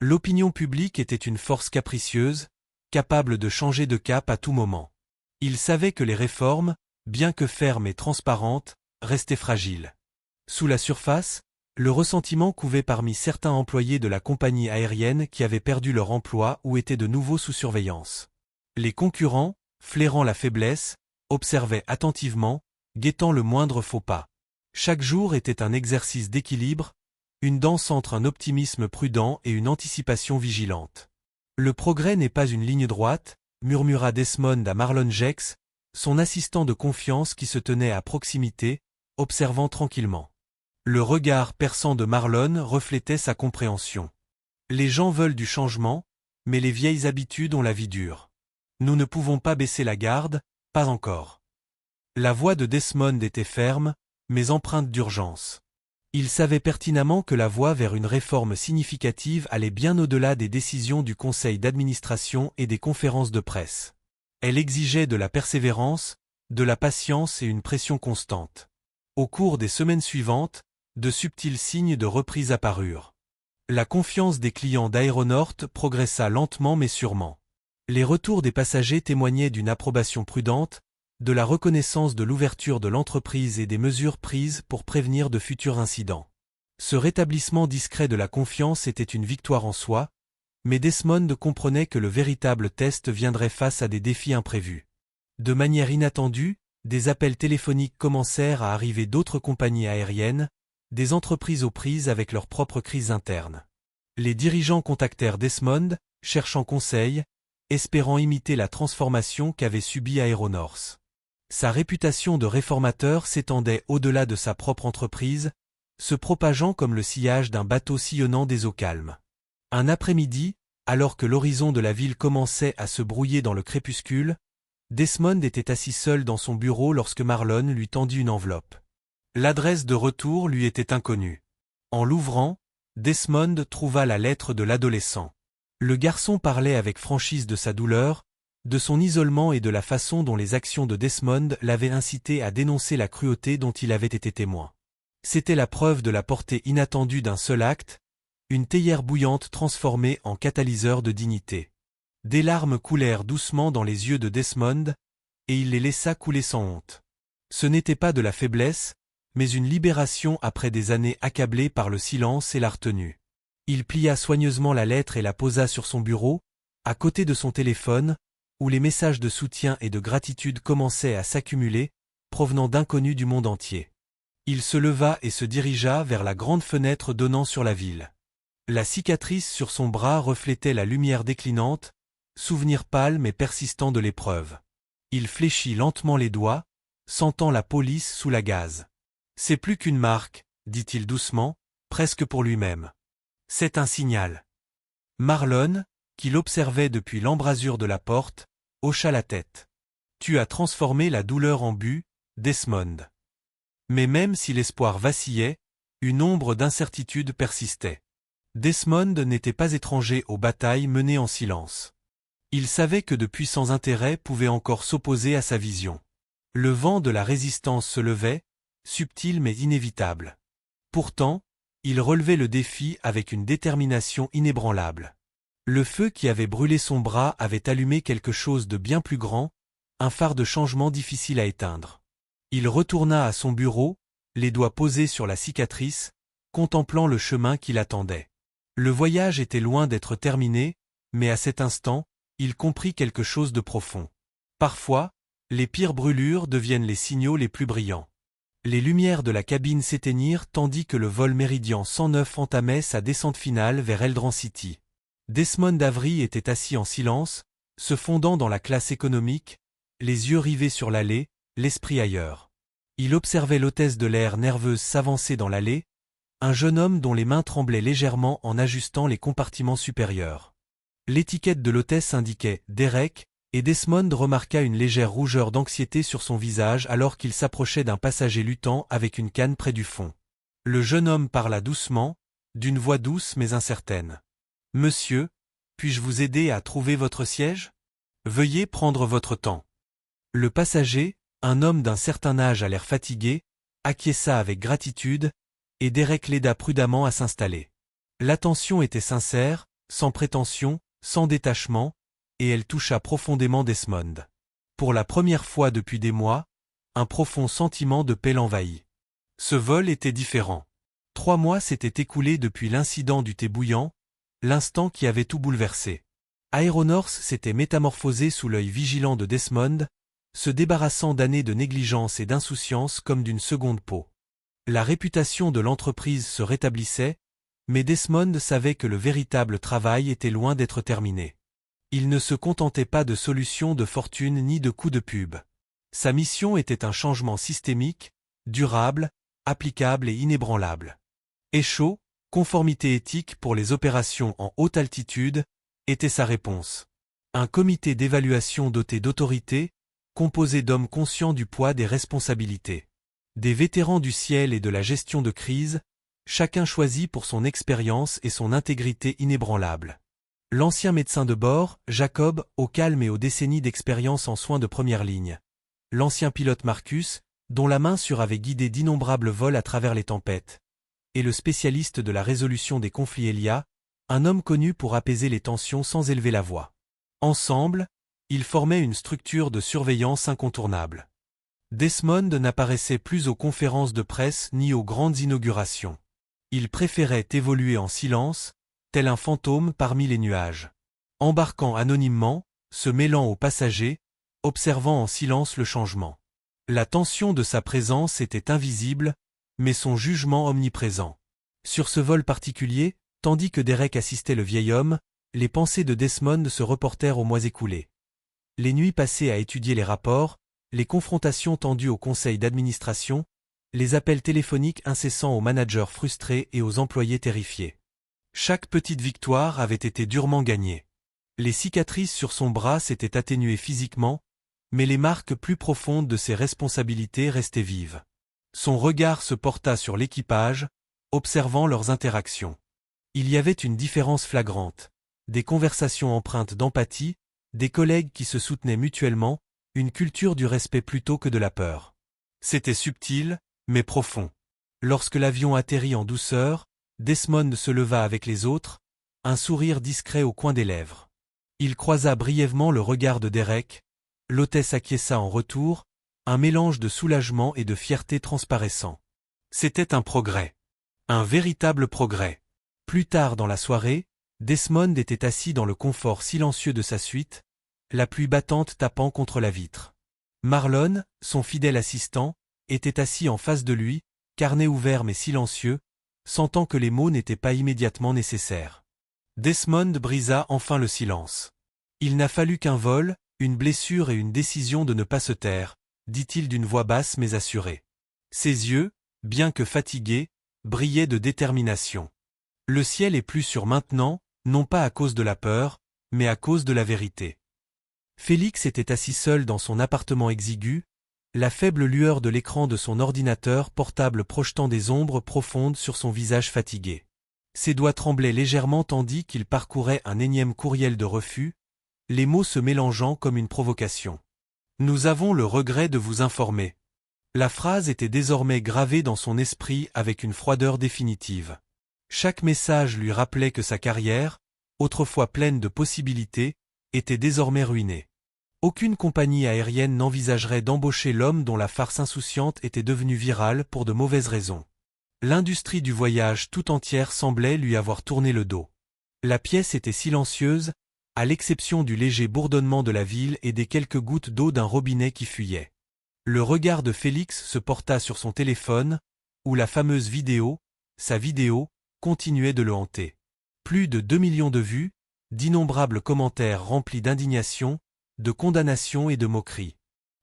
L'opinion publique était une force capricieuse, capable de changer de cap à tout moment. Il savait que les réformes, bien que fermes et transparentes, restaient fragiles. Sous la surface, le ressentiment couvait parmi certains employés de la compagnie aérienne qui avaient perdu leur emploi ou étaient de nouveau sous surveillance. Les concurrents, flairant la faiblesse, observaient attentivement, guettant le moindre faux pas. Chaque jour était un exercice d'équilibre, une danse entre un optimisme prudent et une anticipation vigilante. Le progrès n'est pas une ligne droite, murmura Desmond à Marlon Jex, son assistant de confiance qui se tenait à proximité, observant tranquillement. Le regard perçant de Marlon reflétait sa compréhension. Les gens veulent du changement, mais les vieilles habitudes ont la vie dure. Nous ne pouvons pas baisser la garde, pas encore. La voix de Desmond était ferme, mais empreinte d'urgence. Il savait pertinemment que la voie vers une réforme significative allait bien au-delà des décisions du conseil d'administration et des conférences de presse. Elle exigeait de la persévérance, de la patience et une pression constante. Au cours des semaines suivantes, de subtils signes de reprise apparurent. La confiance des clients d'Aéronort progressa lentement mais sûrement. Les retours des passagers témoignaient d'une approbation prudente, de la reconnaissance de l'ouverture de l'entreprise et des mesures prises pour prévenir de futurs incidents. Ce rétablissement discret de la confiance était une victoire en soi, mais Desmond comprenait que le véritable test viendrait face à des défis imprévus. De manière inattendue, des appels téléphoniques commencèrent à arriver d'autres compagnies aériennes, des entreprises aux prises avec leurs propres crises internes. Les dirigeants contactèrent Desmond, cherchant conseil, espérant imiter la transformation qu'avait subie Aéronors. Sa réputation de réformateur s'étendait au-delà de sa propre entreprise, se propageant comme le sillage d'un bateau sillonnant des eaux calmes. Un après-midi, alors que l'horizon de la ville commençait à se brouiller dans le crépuscule, Desmond était assis seul dans son bureau lorsque Marlon lui tendit une enveloppe. L'adresse de retour lui était inconnue. En l'ouvrant, Desmond trouva la lettre de l'adolescent. Le garçon parlait avec franchise de sa douleur, de son isolement et de la façon dont les actions de Desmond l'avaient incité à dénoncer la cruauté dont il avait été témoin. C'était la preuve de la portée inattendue d'un seul acte, une théière bouillante transformée en catalyseur de dignité. Des larmes coulèrent doucement dans les yeux de Desmond, et il les laissa couler sans honte. Ce n'était pas de la faiblesse, mais une libération après des années accablées par le silence et la retenue. Il plia soigneusement la lettre et la posa sur son bureau, à côté de son téléphone, où les messages de soutien et de gratitude commençaient à s'accumuler, provenant d'inconnus du monde entier. Il se leva et se dirigea vers la grande fenêtre donnant sur la ville. La cicatrice sur son bras reflétait la lumière déclinante, souvenir pâle mais persistant de l'épreuve. Il fléchit lentement les doigts, sentant la peau lisse sous la gaze. « C'est plus qu'une marque, » dit-il doucement, presque pour lui-même. « C'est un signal. » Marlon, qui l'observait depuis l'embrasure de la porte, hocha la tête. « Tu as transformé la douleur en but, Desmond. » Mais même si l'espoir vacillait, une ombre d'incertitude persistait. Desmond n'était pas étranger aux batailles menées en silence. Il savait que de puissants intérêts pouvaient encore s'opposer à sa vision. Le vent de la résistance se levait, subtil mais inévitable. Pourtant, il relevait le défi avec une détermination inébranlable. Le feu qui avait brûlé son bras avait allumé quelque chose de bien plus grand, un phare de changement difficile à éteindre. Il retourna à son bureau, les doigts posés sur la cicatrice, contemplant le chemin qui l'attendait. Le voyage était loin d'être terminé, mais à cet instant, il comprit quelque chose de profond. Parfois, les pires brûlures deviennent les signaux les plus brillants. Les lumières de la cabine s'éteignirent tandis que le vol Meridian 109 entamait sa descente finale vers Eldran City. Desmond Avery était assis en silence, se fondant dans la classe économique, les yeux rivés sur l'allée, l'esprit ailleurs. Il observait l'hôtesse de l'air nerveuse s'avancer dans l'allée, un jeune homme dont les mains tremblaient légèrement en ajustant les compartiments supérieurs. L'étiquette de l'hôtesse indiquait « Derek », et Desmond remarqua une légère rougeur d'anxiété sur son visage alors qu'il s'approchait d'un passager luttant avec une canne près du fond. Le jeune homme parla doucement, d'une voix douce mais incertaine. « Monsieur, puis-je vous aider à trouver votre siège ? Veuillez prendre votre temps. » Le passager, un homme d'un certain âge à l'air fatigué, acquiesça avec gratitude, et Derek l'aida prudemment à s'installer. L'attention était sincère, sans prétention, sans détachement, et elle toucha profondément Desmond. Pour la première fois depuis des mois, un profond sentiment de paix l'envahit. Ce vol était différent. 3 mois s'étaient écoulés depuis l'incident du thé bouillant, l'instant qui avait tout bouleversé. Aéronors s'était métamorphosé sous l'œil vigilant de Desmond, se débarrassant d'années de négligence et d'insouciance comme d'une seconde peau. La réputation de l'entreprise se rétablissait, mais Desmond savait que le véritable travail était loin d'être terminé. Il ne se contentait pas de solutions de fortune ni de coups de pub. Sa mission était un changement systémique, durable, applicable et inébranlable. ECHO, conformité éthique pour les opérations en haute altitude, était sa réponse. Un comité d'évaluation doté d'autorité, composé d'hommes conscients du poids des responsabilités. Des vétérans du ciel et de la gestion de crise, chacun choisi pour son expérience et son intégrité inébranlable. L'ancien médecin de bord, Jacob, au calme et aux décennies d'expérience en soins de première ligne. L'ancien pilote Marcus, dont la main sûre avait guidé d'innombrables vols à travers les tempêtes. et le spécialiste de la résolution des conflits Elia, un homme connu pour apaiser les tensions sans élever la voix. Ensemble, ils formaient une structure de surveillance incontournable. Desmond n'apparaissait plus aux conférences de presse ni aux grandes inaugurations. Il préférait évoluer en silence, tel un fantôme parmi les nuages. Embarquant anonymement, se mêlant aux passagers, observant en silence le changement. La tension de sa présence était invisible, mais son jugement omniprésent. Sur ce vol particulier, tandis que Derek assistait le vieil homme, les pensées de Desmond se reportèrent aux mois écoulés. Les nuits passées à étudier les rapports, les confrontations tendues au conseil d'administration, les appels téléphoniques incessants aux managers frustrés et aux employés terrifiés. Chaque petite victoire avait été durement gagnée. Les cicatrices sur son bras s'étaient atténuées physiquement, mais les marques plus profondes de ses responsabilités restaient vives. Son regard se porta sur l'équipage, observant leurs interactions. Il y avait une différence flagrante. Des conversations empreintes d'empathie, des collègues qui se soutenaient mutuellement, une culture du respect plutôt que de la peur. C'était subtil, mais profond. Lorsque l'avion atterrit en douceur, Desmond se leva avec les autres, un sourire discret au coin des lèvres. Il croisa brièvement le regard de Derek, l'hôtesse acquiesça en retour, un mélange de soulagement et de fierté transparaissant. C'était un progrès. Un véritable progrès. Plus tard dans la soirée, Desmond était assis dans le confort silencieux de sa suite, la pluie battante tapant contre la vitre. Marlon, son fidèle assistant, était assis en face de lui, carnet ouvert mais silencieux, sentant que les mots n'étaient pas immédiatement nécessaires. Desmond brisa enfin le silence. Il n'a fallu qu'un vol, une blessure et une décision de ne pas se taire, dit-il d'une voix basse mais assurée. Ses yeux, bien que fatigués, brillaient de détermination. Le ciel est plus sûr maintenant, non pas à cause de la peur, mais à cause de la vérité. Félix était assis seul dans son appartement exigu, la faible lueur de l'écran de son ordinateur portable projetant des ombres profondes sur son visage fatigué. Ses doigts tremblaient légèrement tandis qu'il parcourait un énième courriel de refus, les mots se mélangeant comme une provocation. « Nous avons le regret de vous informer. » La phrase était désormais gravée dans son esprit avec une froideur définitive. Chaque message lui rappelait que sa carrière, autrefois pleine de possibilités, était désormais ruinée. Aucune compagnie aérienne n'envisagerait d'embaucher l'homme dont la farce insouciante était devenue virale pour de mauvaises raisons. L'industrie du voyage tout entière semblait lui avoir tourné le dos. La pièce était silencieuse, à l'exception du léger bourdonnement de la ville et des quelques gouttes d'eau d'un robinet qui fuyait. Le regard de Félix se porta sur son téléphone, où la fameuse vidéo, sa vidéo, continuait de le hanter. Plus de 2 millions de vues, d'innombrables commentaires remplis d'indignation, de condamnation et de moquerie.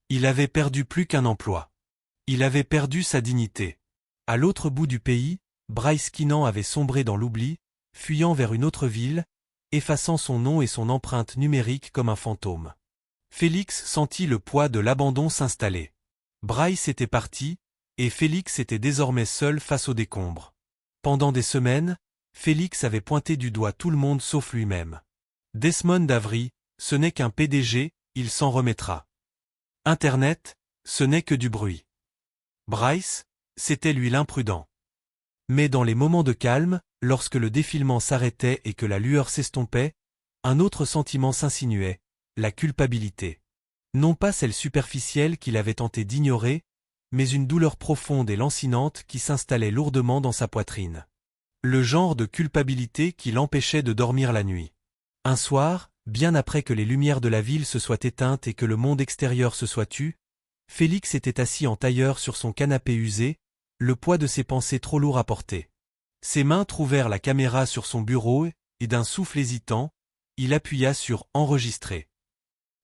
Il avait perdu plus qu'un emploi. Il avait perdu sa dignité. À l'autre bout du pays, Bryce Keenan avait sombré dans l'oubli, fuyant vers une autre ville, effaçant son nom et son empreinte numérique comme un fantôme. Félix sentit le poids de l'abandon s'installer. Bryce était parti, et Félix était désormais seul face aux décombres. Pendant des semaines, Félix avait pointé du doigt tout le monde sauf lui-même. Desmond Avery, ce n'est qu'un PDG, il s'en remettra. Internet, ce n'est que du bruit. Bryce, c'était lui l'imprudent. Mais dans les moments de calme, lorsque le défilement s'arrêtait et que la lueur s'estompait, un autre sentiment s'insinuait, la culpabilité. Non pas celle superficielle qu'il avait tenté d'ignorer, mais une douleur profonde et lancinante qui s'installait lourdement dans sa poitrine. Le genre de culpabilité qui l'empêchait de dormir la nuit. Un soir, bien après que les lumières de la ville se soient éteintes et que le monde extérieur se soit tu, Félix était assis en tailleur sur son canapé usé, le poids de ses pensées trop lourd à porter. Ses mains trouvèrent la caméra sur son bureau et d'un souffle hésitant, il appuya sur « Enregistrer ».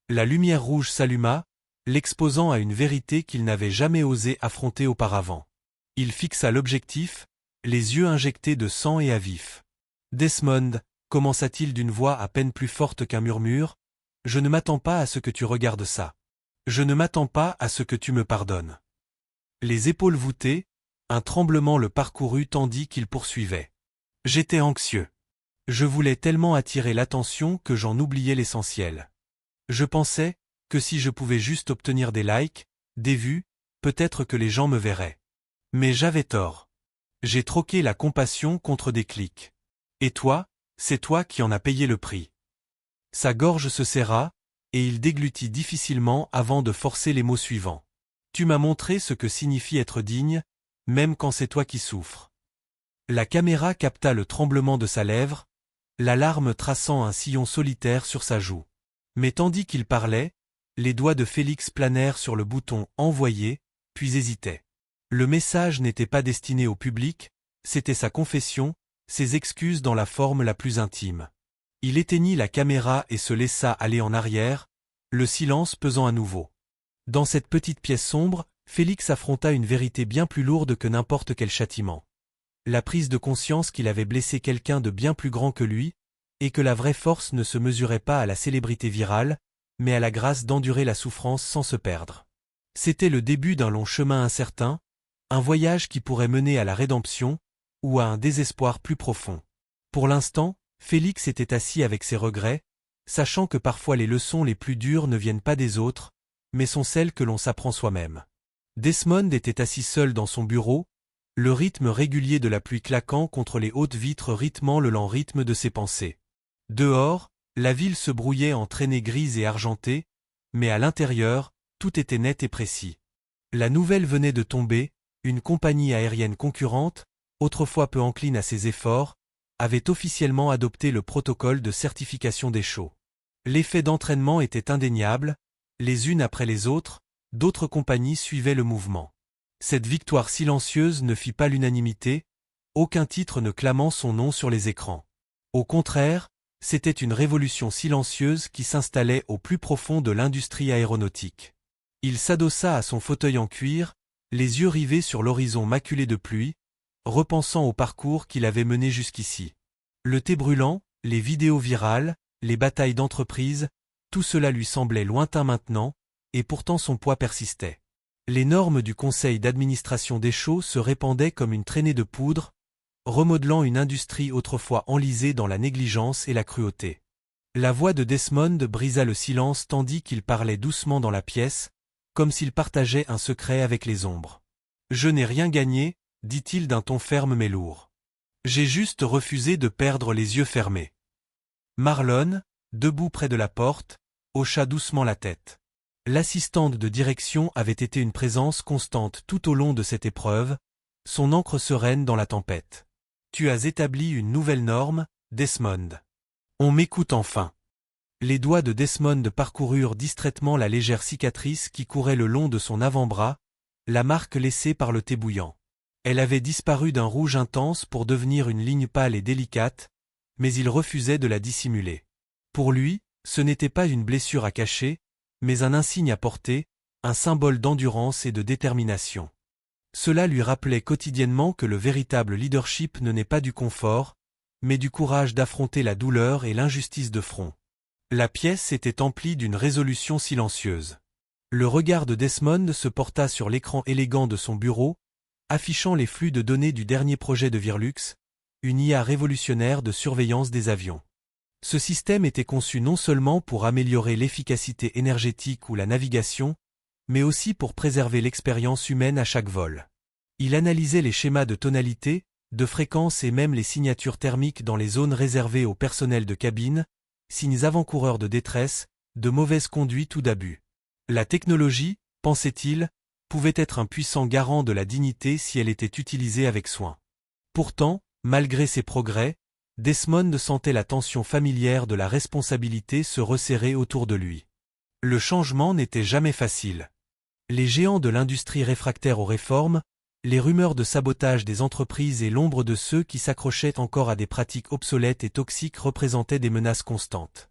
La lumière rouge s'alluma, l'exposant à une vérité qu'il n'avait jamais osé affronter auparavant. Il fixa l'objectif, les yeux injectés de sang et à vif. « Desmond », commença-t-il d'une voix à peine plus forte qu'un murmure, « je ne m'attends pas à ce que tu regardes ça. Je ne m'attends pas à ce que tu me pardonnes. » Les épaules voûtées, un tremblement le parcourut tandis qu'il poursuivait. « J'étais anxieux. Je voulais tellement attirer l'attention que j'en oubliais l'essentiel. Je pensais que si je pouvais juste obtenir des likes, des vues, peut-être que les gens me verraient. Mais j'avais tort. J'ai troqué la compassion contre des clics. Et toi, c'est toi qui en as payé le prix. Sa gorge se serra, et il déglutit difficilement avant de forcer les mots suivants. Tu m'as montré ce que signifie être digne, même quand c'est toi qui souffres. La caméra capta le tremblement de sa lèvre, la larme traçant un sillon solitaire sur sa joue. Mais tandis qu'il parlait, les doigts de Félix planèrent sur le bouton « Envoyer », puis hésitaient. Le message n'était pas destiné au public, c'était sa confession, ses excuses dans la forme la plus intime. Il éteignit la caméra et se laissa aller en arrière, le silence pesant à nouveau. Dans cette petite pièce sombre, Félix affronta une vérité bien plus lourde que n'importe quel châtiment. La prise de conscience qu'il avait blessé quelqu'un de bien plus grand que lui, et que la vraie force ne se mesurait pas à la célébrité virale, mais à la grâce d'endurer la souffrance sans se perdre. C'était le début d'un long chemin incertain, un voyage qui pourrait mener à la rédemption, ou à un désespoir plus profond. Pour l'instant, Félix était assis avec ses regrets, sachant que parfois les leçons les plus dures ne viennent pas des autres, mais sont celles que l'on s'apprend soi-même. Desmond était assis seul dans son bureau, le rythme régulier de la pluie claquant contre les hautes vitres rythmant le lent rythme de ses pensées. Dehors, la ville se brouillait en traînées grises et argentées, mais à l'intérieur, tout était net et précis. La nouvelle venait de tomber, une compagnie aérienne concurrente, autrefois peu encline à ses efforts, avait officiellement adopté le protocole de certification des shows. L'effet d'entraînement était indéniable, les unes après les autres, d'autres compagnies suivaient le mouvement. Cette victoire silencieuse ne fit pas l'unanimité, aucun titre ne clamant son nom sur les écrans. Au contraire, c'était une révolution silencieuse qui s'installait au plus profond de l'industrie aéronautique. Il s'adossa à son fauteuil en cuir, les yeux rivés sur l'horizon maculé de pluie, repensant au parcours qu'il avait mené jusqu'ici. Le thé brûlant, les vidéos virales, les batailles d'entreprise, tout cela lui semblait lointain maintenant, et pourtant son poids persistait. Les normes du conseil d'administration des shows se répandaient comme une traînée de poudre, remodelant une industrie autrefois enlisée dans la négligence et la cruauté. La voix de Desmond brisa le silence tandis qu'il parlait doucement dans la pièce, comme s'il partageait un secret avec les ombres. « Je n'ai rien gagné », dit-il d'un ton ferme mais lourd. « J'ai juste refusé de perdre les yeux fermés. » Marlon, debout près de la porte, hocha doucement la tête. L'assistante de direction avait été une présence constante tout au long de cette épreuve, son ancre sereine dans la tempête. « Tu as établi une nouvelle norme, Desmond. On m'écoute enfin. » Les doigts de Desmond parcoururent distraitement la légère cicatrice qui courait le long de son avant-bras, la marque laissée par le thé bouillant. Elle avait disparu d'un rouge intense pour devenir une ligne pâle et délicate, mais il refusait de la dissimuler. Pour lui, ce n'était pas une blessure à cacher, mais un insigne à porter, un symbole d'endurance et de détermination. Cela lui rappelait quotidiennement que le véritable leadership ne naît pas du confort, mais du courage d'affronter la douleur et l'injustice de front. La pièce était emplie d'une résolution silencieuse. Le regard de Desmond se porta sur l'écran élégant de son bureau, affichant les flux de données du dernier projet de Virlux, une IA révolutionnaire de surveillance des avions. Ce système était conçu non seulement pour améliorer l'efficacité énergétique ou la navigation, mais aussi pour préserver l'expérience humaine à chaque vol. Il analysait les schémas de tonalité, de fréquence et même les signatures thermiques dans les zones réservées au personnel de cabine, signes avant-coureurs de détresse, de mauvaise conduite ou d'abus. La technologie, pensait-il, pouvait être un puissant garant de la dignité si elle était utilisée avec soin. Pourtant, malgré ces progrès, Desmond sentait la tension familière de la responsabilité se resserrer autour de lui. Le changement n'était jamais facile. Les géants de l'industrie réfractaires aux réformes, les rumeurs de sabotage des entreprises et l'ombre de ceux qui s'accrochaient encore à des pratiques obsolètes et toxiques représentaient des menaces constantes.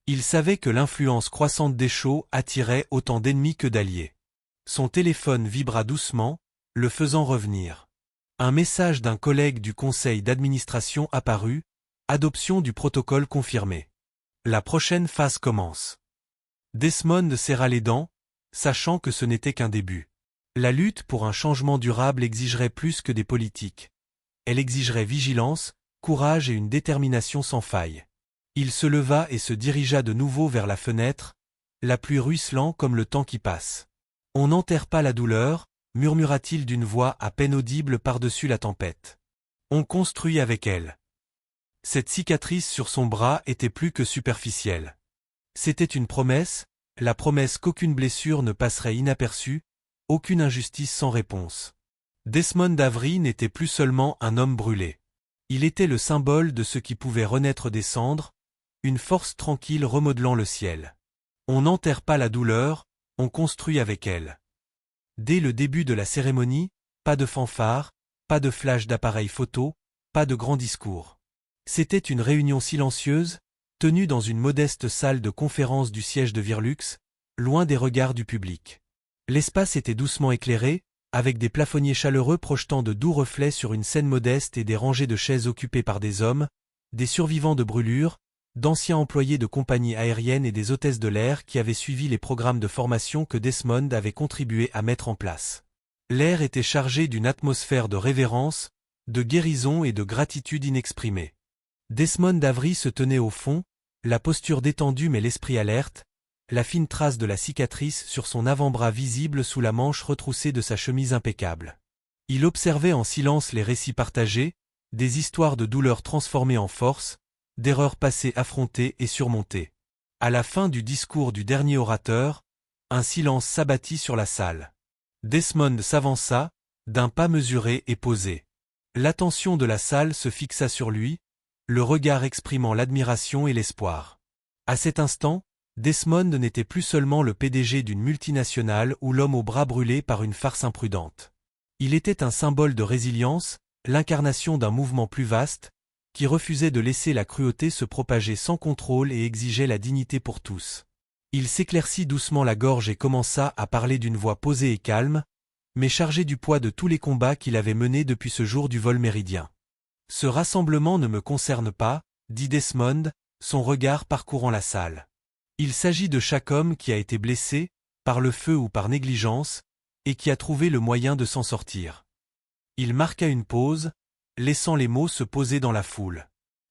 Il savait que l'influence croissante des shows attirait autant d'ennemis que d'alliés. Son téléphone vibra doucement, le faisant revenir. Un message d'un collègue du conseil d'administration apparut, adoption du protocole confirmé. La prochaine phase commence. Desmond serra les dents, sachant que ce n'était qu'un début. La lutte pour un changement durable exigerait plus que des politiques. Elle exigerait vigilance, courage et une détermination sans faille. Il se leva et se dirigea de nouveau vers la fenêtre, la pluie ruisselant comme le temps qui passe. On n'enterre pas la douleur, murmura-t-il d'une voix à peine audible par-dessus la tempête. On construit avec elle. Cette cicatrice sur son bras était plus que superficielle. C'était une promesse, la promesse qu'aucune blessure ne passerait inaperçue, aucune injustice sans réponse. Desmond Avery n'était plus seulement un homme brûlé. Il était le symbole de ce qui pouvait renaître des cendres, une force tranquille remodelant le ciel. On n'enterre pas la douleur, on construit avec elle. Dès le début de la cérémonie, pas de fanfare, pas de flash d'appareil photo, pas de grand discours. C'était une réunion silencieuse, tenue dans une modeste salle de conférence du siège de Virlux, loin des regards du public. L'espace était doucement éclairé, avec des plafonniers chaleureux projetant de doux reflets sur une scène modeste et des rangées de chaises occupées par des hommes, des survivants de brûlures, d'anciens employés de compagnies aériennes et des hôtesses de l'air qui avaient suivi les programmes de formation que Desmond avait contribué à mettre en place. L'air était chargé d'une atmosphère de révérence, de guérison et de gratitude inexprimée. Desmond Avery se tenait au fond, la posture détendue mais l'esprit alerte, la fine trace de la cicatrice sur son avant-bras visible sous la manche retroussée de sa chemise impeccable. Il observait en silence les récits partagés, des histoires de douleurs transformées en force, d'erreurs passées affrontées et surmontées. À la fin du discours du dernier orateur, un silence s'abattit sur la salle. Desmond s'avança, d'un pas mesuré et posé. L'attention de la salle se fixa sur lui, le regard exprimant l'admiration et l'espoir. À cet instant, Desmond n'était plus seulement le PDG d'une multinationale ou l'homme aux bras brûlés par une farce imprudente. Il était un symbole de résilience, l'incarnation d'un mouvement plus vaste, qui refusait de laisser la cruauté se propager sans contrôle et exigeait la dignité pour tous. Il s'éclaircit doucement la gorge et commença à parler d'une voix posée et calme, mais chargée du poids de tous les combats qu'il avait menés depuis ce jour du vol méridien. « Ce rassemblement ne me concerne pas, dit Desmond, son regard parcourant la salle. Il s'agit de chaque homme qui a été blessé, par le feu ou par négligence, et qui a trouvé le moyen de s'en sortir. » Il marqua une pause, laissant les mots se poser dans la foule.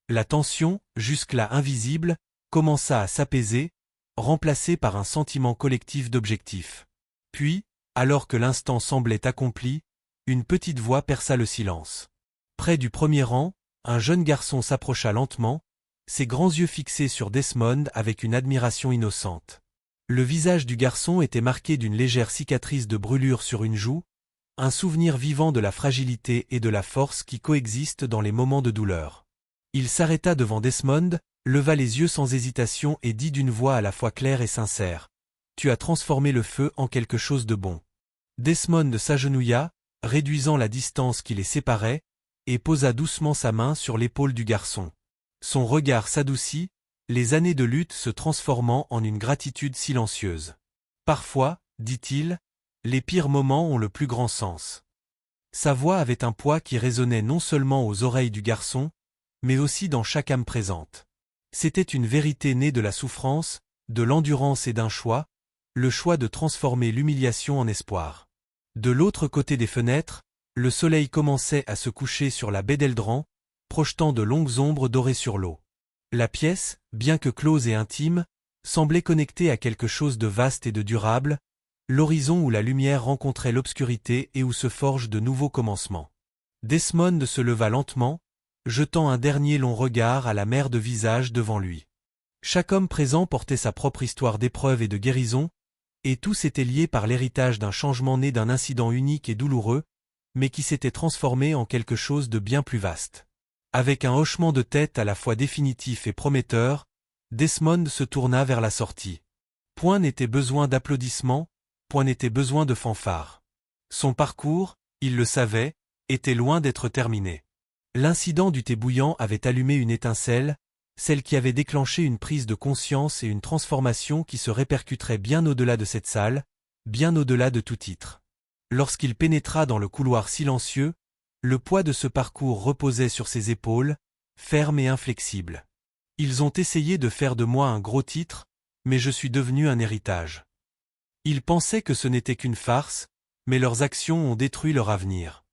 La tension, jusque-là invisible, commença à s'apaiser, remplacée par un sentiment collectif d'objectif. Puis, alors que l'instant semblait accompli, une petite voix perça le silence. Près du premier rang, un jeune garçon s'approcha lentement, ses grands yeux fixés sur Desmond avec une admiration innocente. Le visage du garçon était marqué d'une légère cicatrice de brûlure sur une joue, un souvenir vivant de la fragilité et de la force qui coexistent dans les moments de douleur. Il s'arrêta devant Desmond, leva les yeux sans hésitation et dit d'une voix à la fois claire et sincère : « Tu as transformé le feu en quelque chose de bon. » Desmond s'agenouilla, réduisant la distance qui les séparait, et posa doucement sa main sur l'épaule du garçon. Son regard s'adoucit, les années de lutte se transformant en une gratitude silencieuse. « Parfois, dit-il, les pires moments ont le plus grand sens. » Sa voix avait un poids qui résonnait non seulement aux oreilles du garçon, mais aussi dans chaque âme présente. C'était une vérité née de la souffrance, de l'endurance et d'un choix, le choix de transformer l'humiliation en espoir. De l'autre côté des fenêtres, le soleil commençait à se coucher sur la baie d'Eldran, projetant de longues ombres dorées sur l'eau. La pièce, bien que close et intime, semblait connectée à quelque chose de vaste et de durable, l'horizon où la lumière rencontrait l'obscurité et où se forgent de nouveaux commencements. Desmond se leva lentement, jetant un dernier long regard à la mer de visages devant lui. Chaque homme présent portait sa propre histoire d'épreuve et de guérison, et tous étaient liés par l'héritage d'un changement né d'un incident unique et douloureux, mais qui s'était transformé en quelque chose de bien plus vaste. Avec un hochement de tête à la fois définitif et prometteur, Desmond se tourna vers la sortie. Point n'était besoin d'applaudissements, point n'était besoin de fanfares. Son parcours, il le savait, était loin d'être terminé. L'incident du thé bouillant avait allumé une étincelle, celle qui avait déclenché une prise de conscience et une transformation qui se répercuterait bien au-delà de cette salle, bien au-delà de tout titre. Lorsqu'il pénétra dans le couloir silencieux, le poids de ce parcours reposait sur ses épaules, ferme et inflexible. Ils ont essayé de faire de moi un gros titre, mais je suis devenu un héritage. Ils pensaient que ce n'était qu'une farce, mais leurs actions ont détruit leur avenir.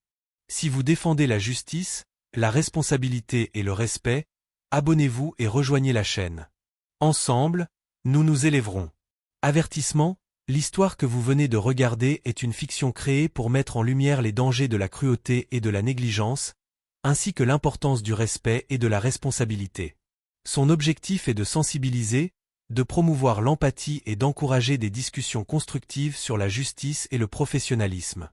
Si vous défendez la justice, la responsabilité et le respect, abonnez-vous et rejoignez la chaîne. Ensemble, nous nous élèverons. Avertissement, L'histoire que vous venez de regarder est une fiction créée pour mettre en lumière les dangers de la cruauté et de la négligence, ainsi que l'importance du respect et de la responsabilité. Son objectif est de sensibiliser, de promouvoir l'empathie et d'encourager des discussions constructives sur la justice et le professionnalisme.